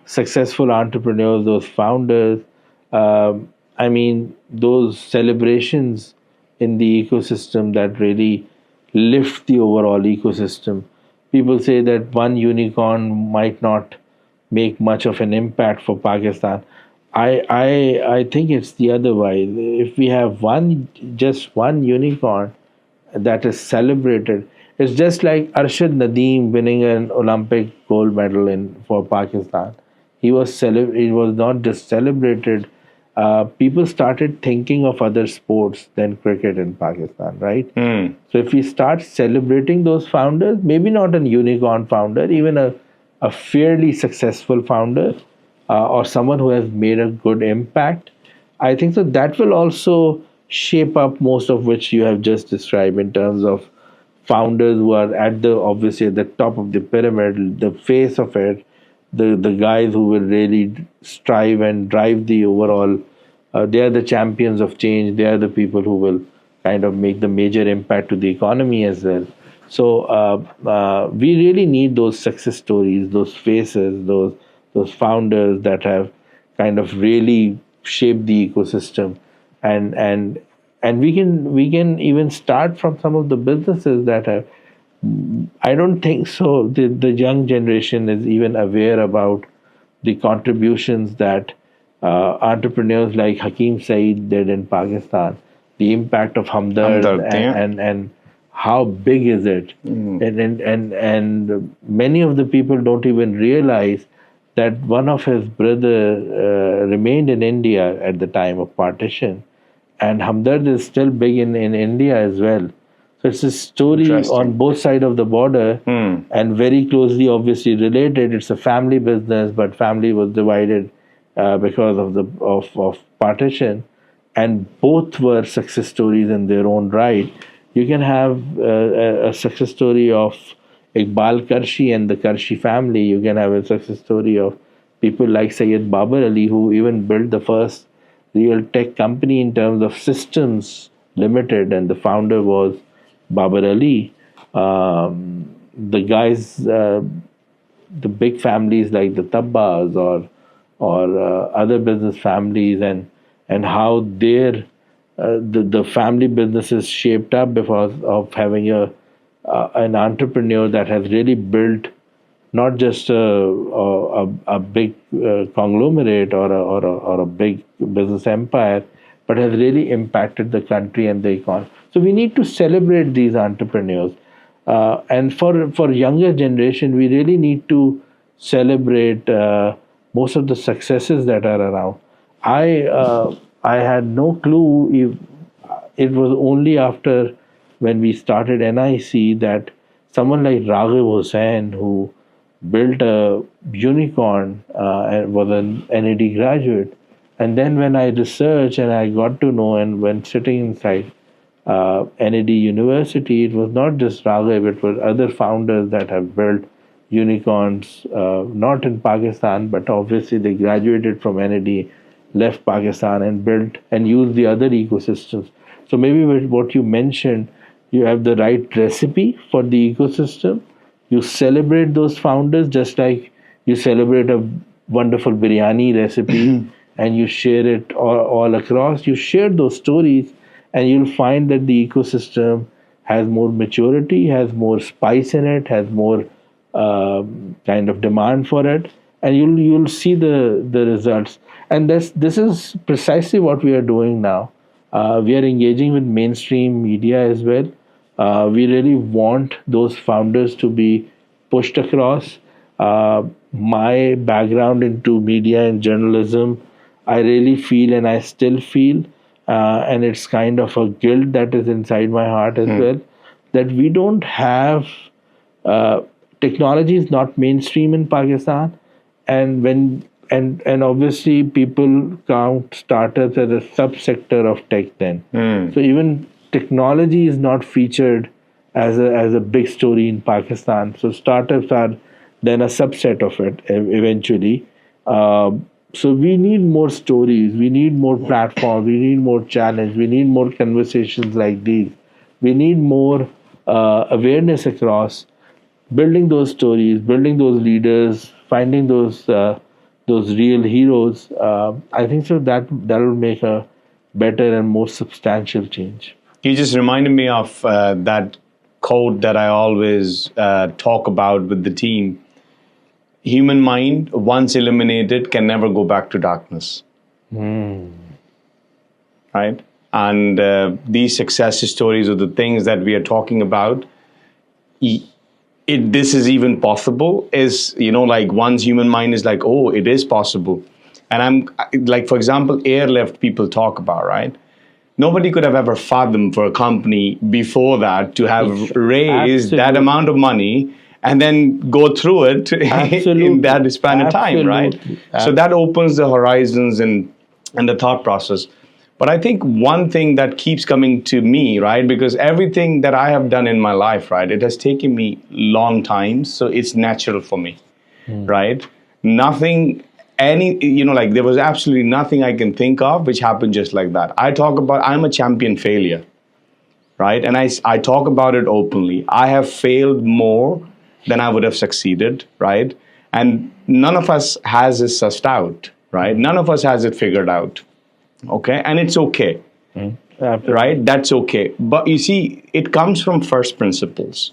successful entrepreneurs, those founders. I mean, those celebrations in the ecosystem that really lift the overall ecosystem. People say that one unicorn might not make much of an impact for Pakistan. I think it's the other way. If we have just one unicorn that is celebrated, it's just like Arshad Nadeem winning an Olympic gold medal in for Pakistan. He was not just celebrated. People started thinking of other sports than cricket in Pakistan, right? So if we start celebrating those founders, maybe not a unicorn founder, even a fairly successful founder, or someone who has made a good impact, I think so that will also shape up most of which you have just described in terms of founders who are at the obviously at the top of the pyramid, the face of it, the guys who will really strive and drive the overall. They are the champions of change. They are the people who will kind of make the major impact to the economy as well. So we really need those success stories, those faces, those founders that have kind of really shaped the ecosystem, and we can even start from some of the businesses that have. I don't think so. The young generation is even aware about the contributions that entrepreneurs like Hakim Saeed did in Pakistan, the impact of Hamdard, Hamdard, yeah. and how big is it? And many of the people don't even realize that one of his brother remained in India at the time of partition, and Hamdard is still big in India as well. So it's a story on both sides of the border and very closely, obviously related. It's a family business, but family was divided because of of partition, and both were success stories in their own right. You can have a success story of Iqbal Karshi and the Karshi family. You can have a success story of people like Sayyid Babar Ali, who even built the first real tech company in terms of systems limited, and the founder was Babar Ali. The guys, the big families like the Tabbas or other business families, and how their the family businesses shaped up because of having an entrepreneur that has really built not just a big conglomerate or a big business empire, but has really impacted the country and the economy. So we need to celebrate these entrepreneurs, and for younger generation, we really need to celebrate most of the successes that are around. I had no clue if it was only after when we started NIC that someone like Raghib Hussain, who built a unicorn and was an NED graduate. And then when I researched and I got to know, and when sitting inside NED University, it was not just Raghib, it was other founders that have built unicorns, not in Pakistan, but obviously they graduated from NED, left Pakistan and built and used the other ecosystems. So maybe with what you mentioned, you have the right recipe for the ecosystem. You celebrate those founders just like you celebrate a wonderful biryani recipe and you share it all across. You share those stories, and you'll find that the ecosystem has more maturity, has more spice in it, has more kind of demand for it, and you'll see the results. And this is precisely what we are doing now. We are engaging with mainstream media as well. We really want those founders to be pushed across. My background into media and journalism, I really feel, and I still feel, and it's kind of a guilt that is inside my heart as well, that we don't have uh, technology is not mainstream in Pakistan, and and obviously people count startups as a subsector of tech then. So even technology is not featured as a big story in Pakistan. So startups are then a subset of it eventually. So we need more stories, we need more platforms, we need more challenge, we need more conversations like these. We need more awareness across building those stories, building those leaders, finding those real heroes. I think so that will make a better and more substantial change. You just reminded me of that quote that I always talk about with the team. Human mind, once eliminated, can never go back to darkness. Right? And these success stories or the things that we are talking about, this is even possible, is, like one's human mind is like, oh, it is possible. And I'm like, for example, airlift people talk about, right? Nobody could have ever fathomed for a company before that to have raised that amount of money and then go through it in that span of time, right? So that opens the horizons and the thought process. But I think one thing that keeps coming to me, right, because everything that I have done in my life, right, it has taken me long time, so it's natural for me, right? Nothing, like there was absolutely nothing I can think of which happened just like that. I'm a champion failure, right? And I talk about it openly. I have failed more than I would have succeeded, right? And none of us has it sussed out, right? None of us has it figured out. Okay, and it's okay, right? That's okay. But you see, it comes from first principles.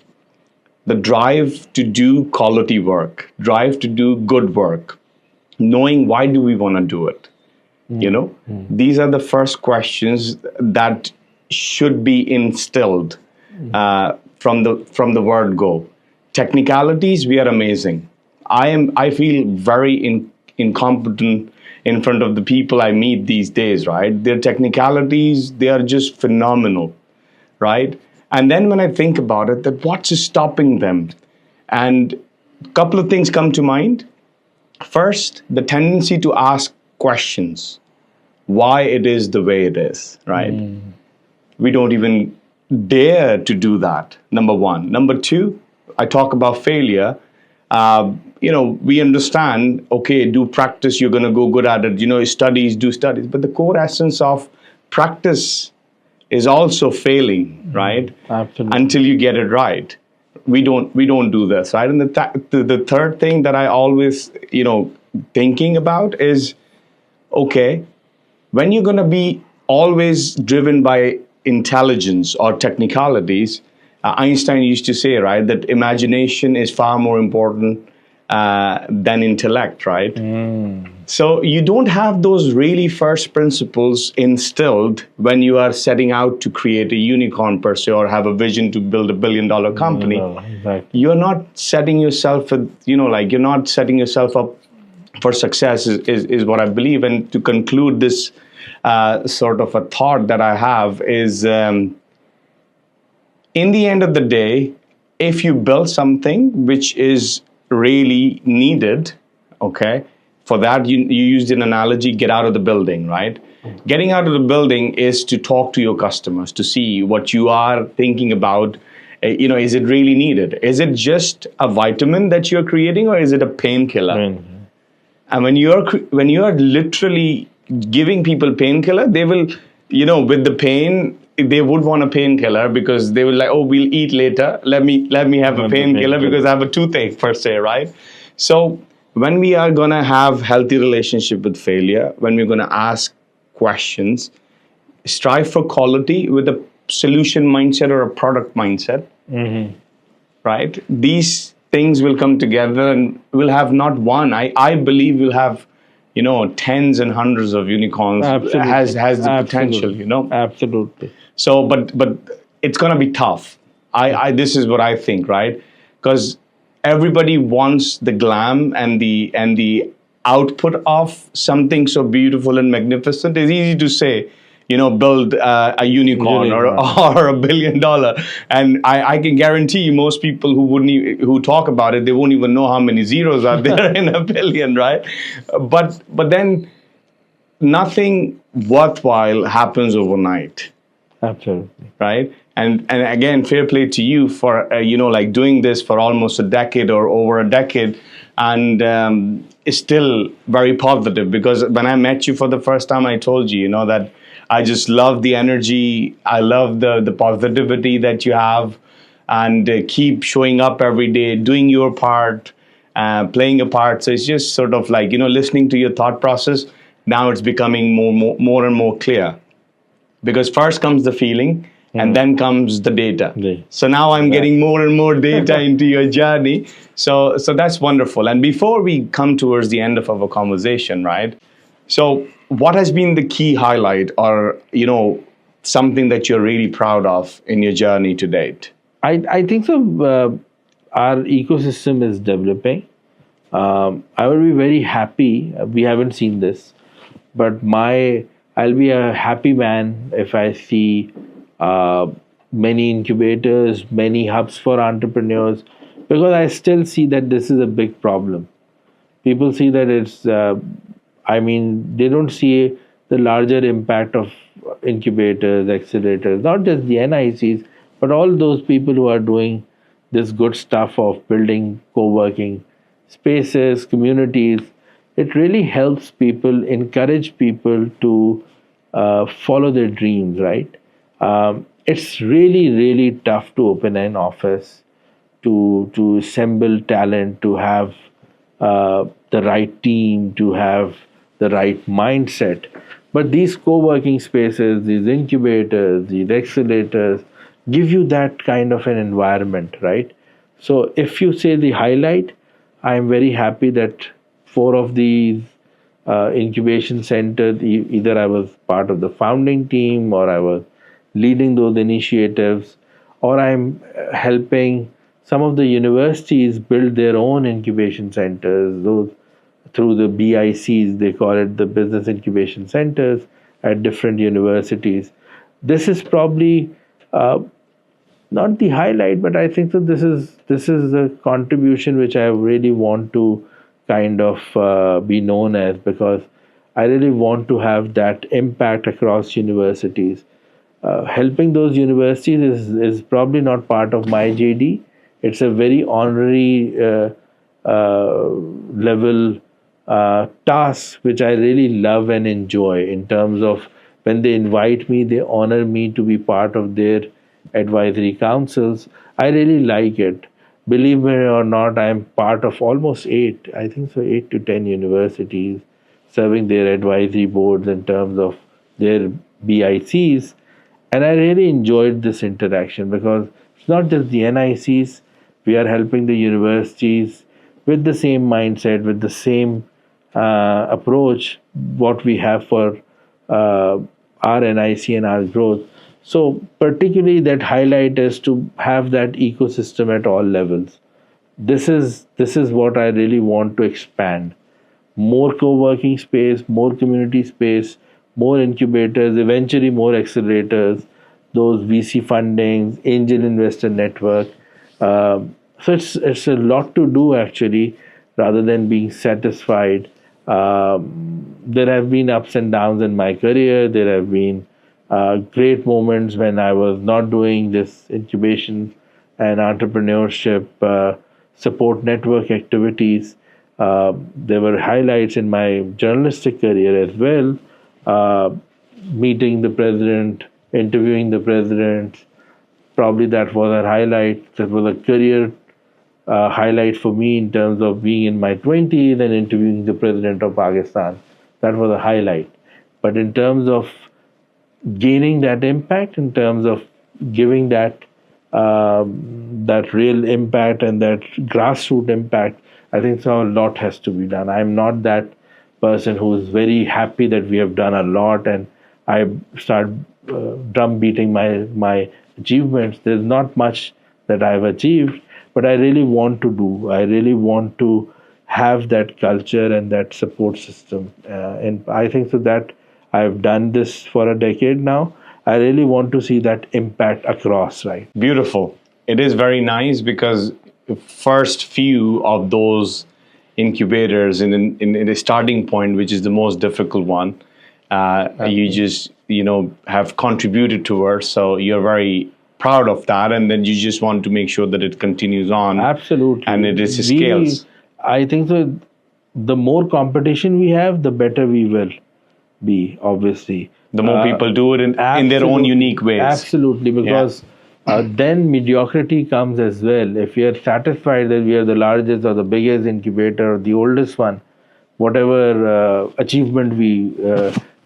The drive to do quality work, drive to do good work, knowing why do we want to do it. These are the first questions that should be instilled from the word go. Technicalities, we are amazing. I feel very incompetent in front of the people I meet these days, right? Their technicalities, they are just phenomenal, right? And then when I think about it, that what's stopping them? And a couple of things come to mind. First, the tendency to ask questions, why it is the way it is, right? We don't even dare to do that, number one. Number two, I talk about failure. We understand, okay, do practice, you're going to go good at it. Do studies. But the core essence of practice is also failing, right? Absolutely. Until you get it right. We don't do this, right? And the third thing that I always, thinking about is, okay, when you're going to be always driven by intelligence or technicalities, Einstein used to say, right, that imagination is far more important than intellect, right? So you don't have those really first principles instilled when you are setting out to create a unicorn per se or have a vision to build $1 billion company. No, exactly. You're not setting yourself, you're not setting yourself up for success is what I believe. And to conclude this sort of a thought that I have is, in the end of the day, if you build something which is really needed, okay, for that you used an analogy, get out of the building, right? Getting out of the building is to talk to your customers, to see what you are thinking about. Is it really needed? Is it just a vitamin that you're creating, or is it a painkiller? And when you are literally giving people painkiller, they will, with the pain, they would want a painkiller because they will like, oh, we'll eat later. Let me have a painkiller because I have a toothache per se, right? So when we are going to have healthy relationship with failure, when we're going to ask questions, strive for quality with a solution mindset or a product mindset, right? These things will come together and we'll have not one. I believe we'll have, tens and hundreds of unicorns. Absolutely. Has the potential, Absolutely. Absolutely. So, but it's gonna be tough. I this is what I think, right? Because everybody wants the glam and the output of something so beautiful and magnificent. It's easy to say, build a unicorn or or $1 billion, and I can guarantee you most people who talk about it, they won't even know how many zeros are there in a billion, right? But then nothing worthwhile happens overnight. Absolutely. Right? And again, fair play to you for like doing this for almost a decade or over a decade, and it's still very positive. Because when I met you for the first time, I told you, that I just love the energy, I love the positivity that you have, and keep showing up every day, doing your part, playing a part. So it's just sort of like listening to your thought process. Now it's becoming more and more clear. Because first comes the feeling, and then comes the data. So now I'm getting more and more data into your journey. So that's wonderful. And before we come towards the end of our conversation, right? So what has been the key highlight, or something that you're really proud of in your journey to date? I think so. Our ecosystem is developing. I will be very happy. We haven't seen this, but I'll be a happy man if I see many incubators, many hubs for entrepreneurs, because I still see that this is a big problem. People see that it's, they don't see the larger impact of incubators, accelerators, not just the NICs, but all those people who are doing this good stuff of building co-working spaces, communities. It really helps people, encourage people to follow their dreams, right? It's really, really tough to open an office, to assemble talent, to have the right team, to have the right mindset. But these co-working spaces, these incubators, these accelerators give you that kind of an environment, right? So if you say the highlight, I'm very happy that 4 of these incubation centers, either I was part of the founding team, or I was leading those initiatives, or I'm helping some of the universities build their own incubation centers, those through the BICs, they call it the business incubation centers at different universities. This is probably not the highlight, but I think that this is a contribution which I really want to kind of be known as, because I really want to have that impact across universities. Helping those universities is probably not part of my JD. It's a very honorary level task which I really love and enjoy, in terms of when they invite me, they honor me to be part of their advisory councils. I really like it. Believe me or not, I'm part of almost 8 to 10 universities, serving their advisory boards in terms of their BICs. And I really enjoyed this interaction, because it's not just the NICs, we are helping the universities with the same mindset, with the same approach, what we have for our NIC and our growth. So particularly that highlight is to have that ecosystem at all levels. This is what I really want to expand. More co-working space, more community space, more incubators, eventually more accelerators, those VC fundings, angel investor network. So it's a lot to do actually, rather than being satisfied. There have been ups and downs in my career. There have been great moments when I was not doing this incubation and entrepreneurship support network activities. There were highlights in my journalistic career as well. Meeting the president, interviewing the president, probably that was a highlight. That was a career highlight for me, in terms of being in my 20s and interviewing the president of Pakistan. That was a highlight. But in terms of gaining that impact, in terms of giving that real impact and that grassroots impact, I think so a lot has to be done. I'm not that person who's very happy that we have done a lot and I start drum beating my achievements. There's not much that I've achieved, but I really want to do. I really want to have that culture and that support system. And I think so that I've done this for a decade now. I really want to see that impact across, right? Beautiful. It is very nice because the first few of those incubators in the starting point, which is the most difficult one, you just have contributed towards. So you're very proud of that, and then you just want to make sure that it continues on. Absolutely. And it is scales. I think so. The more competition we have, the better we will be, obviously. The more people do it in their own unique ways. Absolutely, because then mediocrity comes as well. If we are satisfied that we are the largest or the biggest incubator or the oldest one, whatever achievement we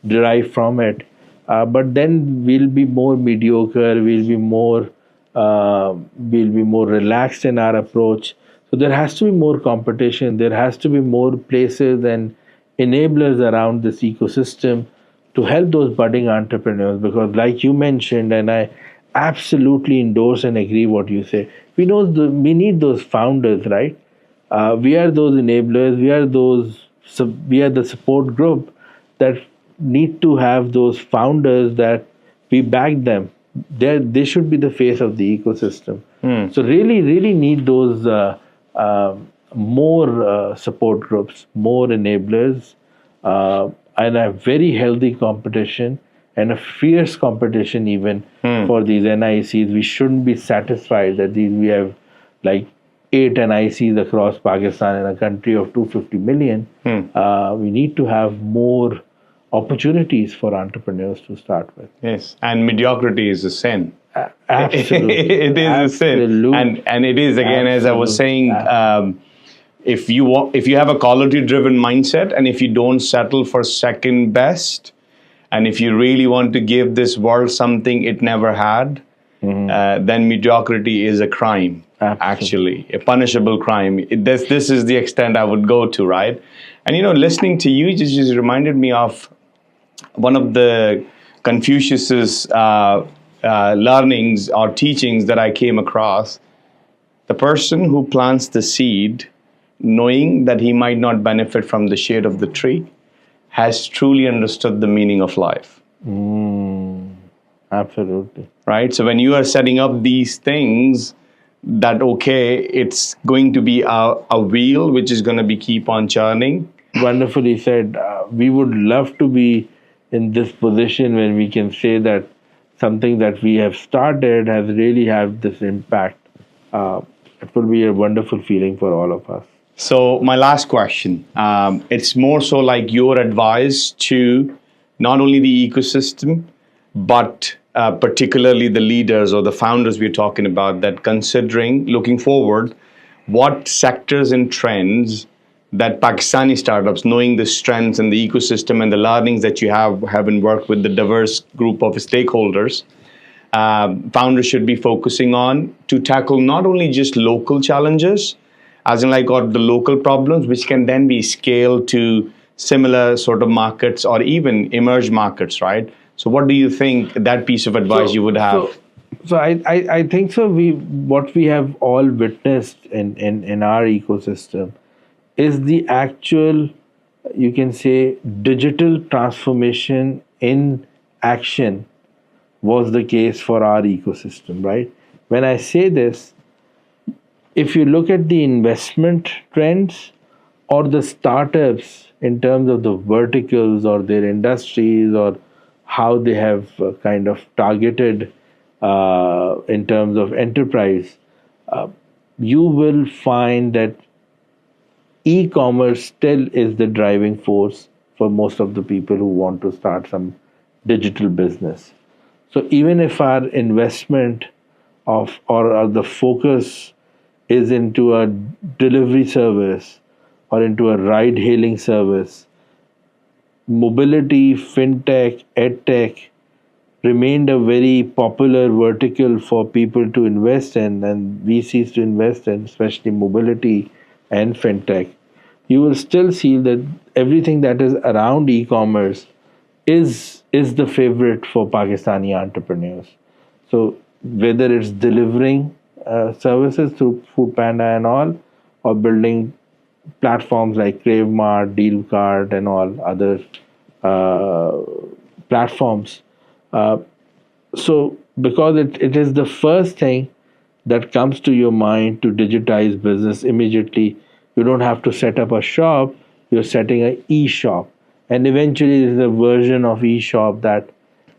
derive from it, but then we'll be more mediocre. We'll be more relaxed in our approach. So there has to be more competition. There has to be more places and enablers around this ecosystem to help those budding entrepreneurs. Because, like you mentioned, and I absolutely endorse and agree what you say, we need those founders, right? We are those enablers. We are the support group that need to have those founders that we back them. They should be the face of the ecosystem. So really need those more support groups, more enablers, and a very healthy competition and a fierce competition even for these NICs. We shouldn't be satisfied that we have like 8 NICs across Pakistan in a country of 250 million. We need to have more opportunities for entrepreneurs to start with. Yes, and mediocrity is a sin. Absolutely. It is a sin, and it is, again, as I was saying, if you have a quality-driven mindset, and if you don't settle for second best, and if you really want to give this world something it never had, then mediocrity is a crime. Actually, a punishable crime. This is the extent I would go to, right? And listening to you just reminded me of one of the Confucius's learnings or teachings that I came across. The person who plants the seed, knowing that he might not benefit from the shade of the tree, has truly understood the meaning of life. Absolutely. Right? So when you are setting up these things, that it's going to be a wheel which is going to be keep on churning. Wonderfully said. We would love to be in this position when we can say that something that we have started has really had this impact. It will be a wonderful feeling for all of us. So my last question, it's more so like your advice to not only the ecosystem, but particularly the leaders or the founders we're talking about, that considering looking forward, what sectors and trends that Pakistani startups, knowing the strengths and the ecosystem and the learnings that you having worked with the diverse group of stakeholders, founders should be focusing on to tackle not only just local challenges, as in like or the local problems, which can then be scaled to similar sort of markets or even emerged markets, right? So what do you think that piece of advice you would have? So I think so. What we have all witnessed in our ecosystem is the actual, you can say, digital transformation in action was the case for our ecosystem, right? When I say this, if you look at the investment trends or the startups in terms of the verticals or their industries or how they have kind of targeted in terms of enterprise, you will find that e-commerce still is the driving force for most of the people who want to start some digital business. So even if our investment or the focus is into a delivery service or into a ride-hailing service, mobility, fintech, edtech remained a very popular vertical for people to invest in and VCs to invest in, especially mobility and fintech, you will still see that everything that is around e-commerce is the favorite for Pakistani entrepreneurs. So whether it's delivering services through Food Panda and all, or building platforms like Crave Mart, Deal Cart, and all other uh, platforms. Uh, so because it is the first thing that comes to your mind to digitize business immediately, you don't have to set up a shop, you're setting an e-shop. And eventually there's a version of e-shop that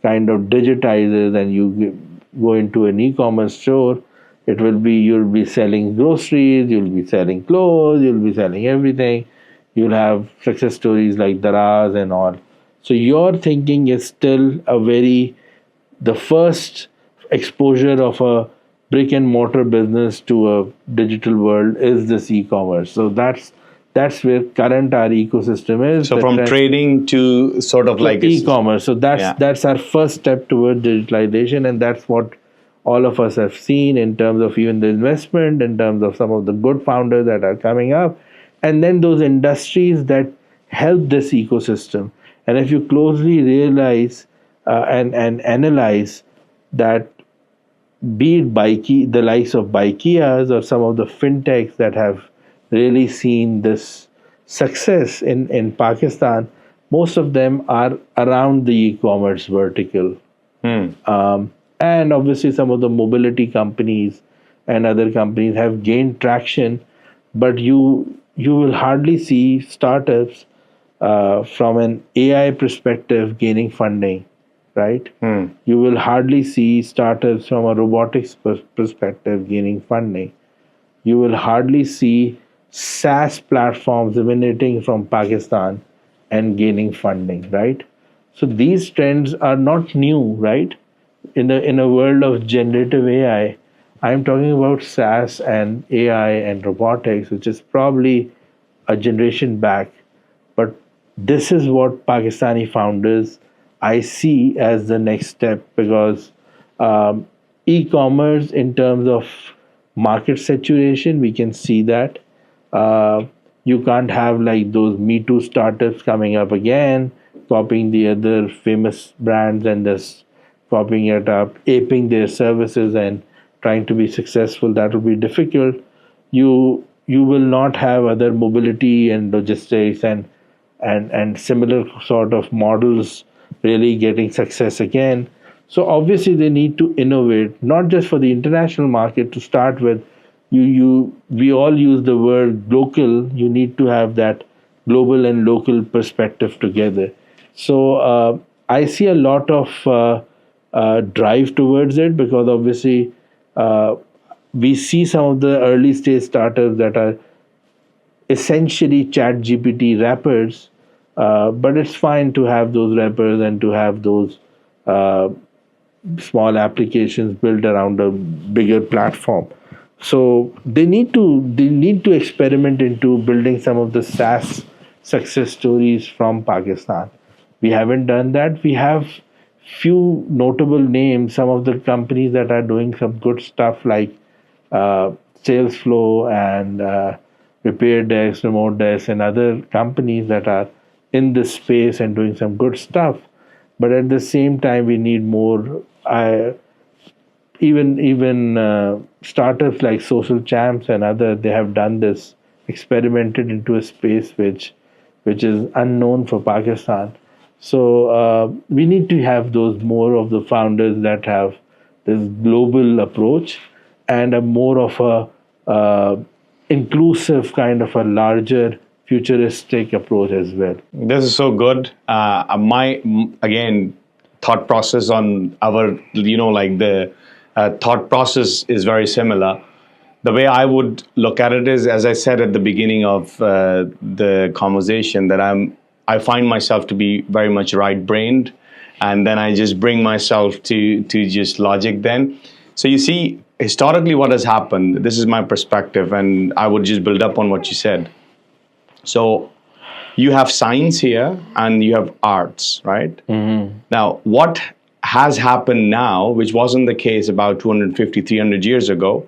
kind of digitizes, and you go into an e-commerce store. It will be, you'll be selling groceries, you'll be selling clothes, you'll be selling everything. You'll have success stories like Daraz and all. So your thinking is still a very, the first exposure of a brick and mortar business to a digital world is this e-commerce. So that's where current our ecosystem is. So from trading to sort of like e-commerce. So Yeah. that's our first step towards digitalization, and that's what all of us have seen in terms of even the investment, in terms of some of the good founders that are coming up, and then those industries that help this ecosystem. And if you closely realize and analyze that, be it the likes of Bikeas or some of the fintechs that have really seen this success in Pakistan, most of them are around the e-commerce vertical. And obviously, some of the mobility companies and other companies have gained traction, but you will hardly see startups from an AI perspective gaining funding, right? You will hardly see startups from a robotics perspective gaining funding. You will hardly see SaaS platforms emanating from Pakistan and gaining funding, right? So these trends are not new, right? In a world of generative AI, I'm talking about SaaS and AI and robotics, which is probably a generation back. But this is what Pakistani founders I see as the next step, because e-commerce, in terms of market saturation, we can see that you can't have like those Me Too startups coming up again, copying the other famous brands and just copying it up, aping their services and trying to be successful. That will be difficult. You will not have other mobility and logistics and similar sort of models really getting success again. So obviously they need to innovate, not just for the international market to start with. We all use the word local. You need to have that global and local perspective together. So I see a lot of drive towards it, because obviously uh, we see some of the early stage startups that are essentially chat GPT wrappers, but it's fine to have those wrappers and to have those uh, small applications built around a bigger platform. So they need to experiment into building some of the SaaS success stories from Pakistan. We haven't done that. We have few notable names, some of the companies that are doing some good stuff like uh, Salesflow and Repair Desk, Remote Desk, and other companies that are in this space and doing some good stuff. But at the same time, we need more. Even startups like Social Champs and other, they have done this, experimented into a space which is unknown for Pakistan. So we need to have those more of the founders that have this global approach and a more of a inclusive kind of a larger futuristic approach as well. This is so good. Again, thought process on our, like the thought process is very similar. The way I would look at it is, as I said at the beginning of the conversation, that I find myself to be very much right-brained, and then I just bring myself to just logic. Then, so you see, historically, what has happened. This is my perspective, and I would just build up on what you said. So you have science here and you have arts, right? Now, what has happened now, which wasn't the case about 250, 300 years ago,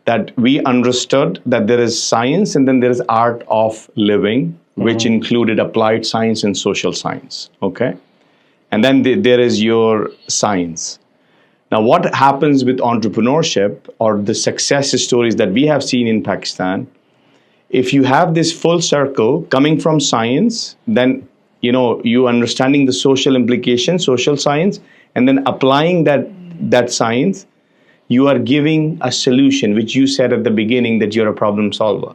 that we understood that there is science and then there is art of living, which included applied science and social science. Okay. And then there is your science. Now, what happens with entrepreneurship or the success stories that we have seen in Pakistan, if you have this full circle coming from science, then you understanding the social implications, social science, and then applying that science, you are giving a solution, which you said at the beginning that you're a problem solver.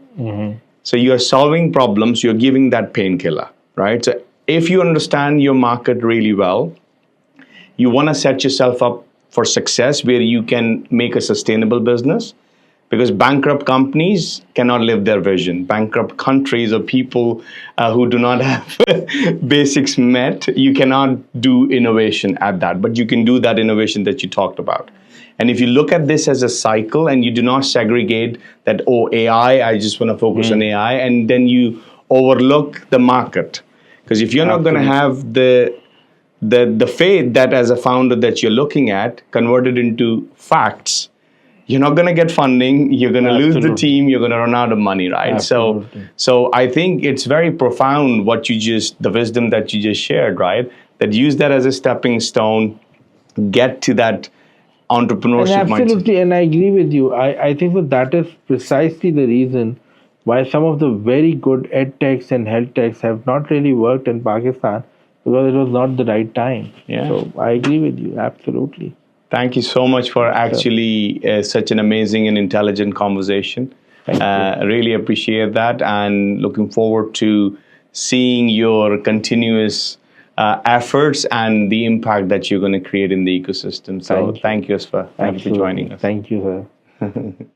So you are solving problems, you're giving that painkiller, right? So if you understand your market really well, you want to set yourself up for success where you can make a sustainable business, because bankrupt companies cannot live their vision. Bankrupt countries or people who do not have basics met, you cannot do innovation at that, but you can do that innovation that you talked about. And if you look at this as a cycle and you do not segregate that, oh, AI, I just want to focus on AI, and then you overlook the market. Because if you're not going to have the faith that as a founder that you're looking at converted into facts, you're not going to get funding, you're going to lose the team, you're going to run out of money, right? Absolutely. So I think it's very profound the wisdom that you just shared, right? That use that as a stepping stone, get to that entrepreneurship mindset. Absolutely, and I agree with you. I think that is precisely the reason why some of the very good ed techs and health techs have not really worked in Pakistan, because it was not the right time. Yeah. So I agree with you, absolutely. Thank you so much for actually such an amazing and intelligent conversation. Really appreciate that, and looking forward to seeing your continuous efforts and the impact that you're going to create in the ecosystem. So thank you, Azfar. Thank you for joining us. Thank you, sir.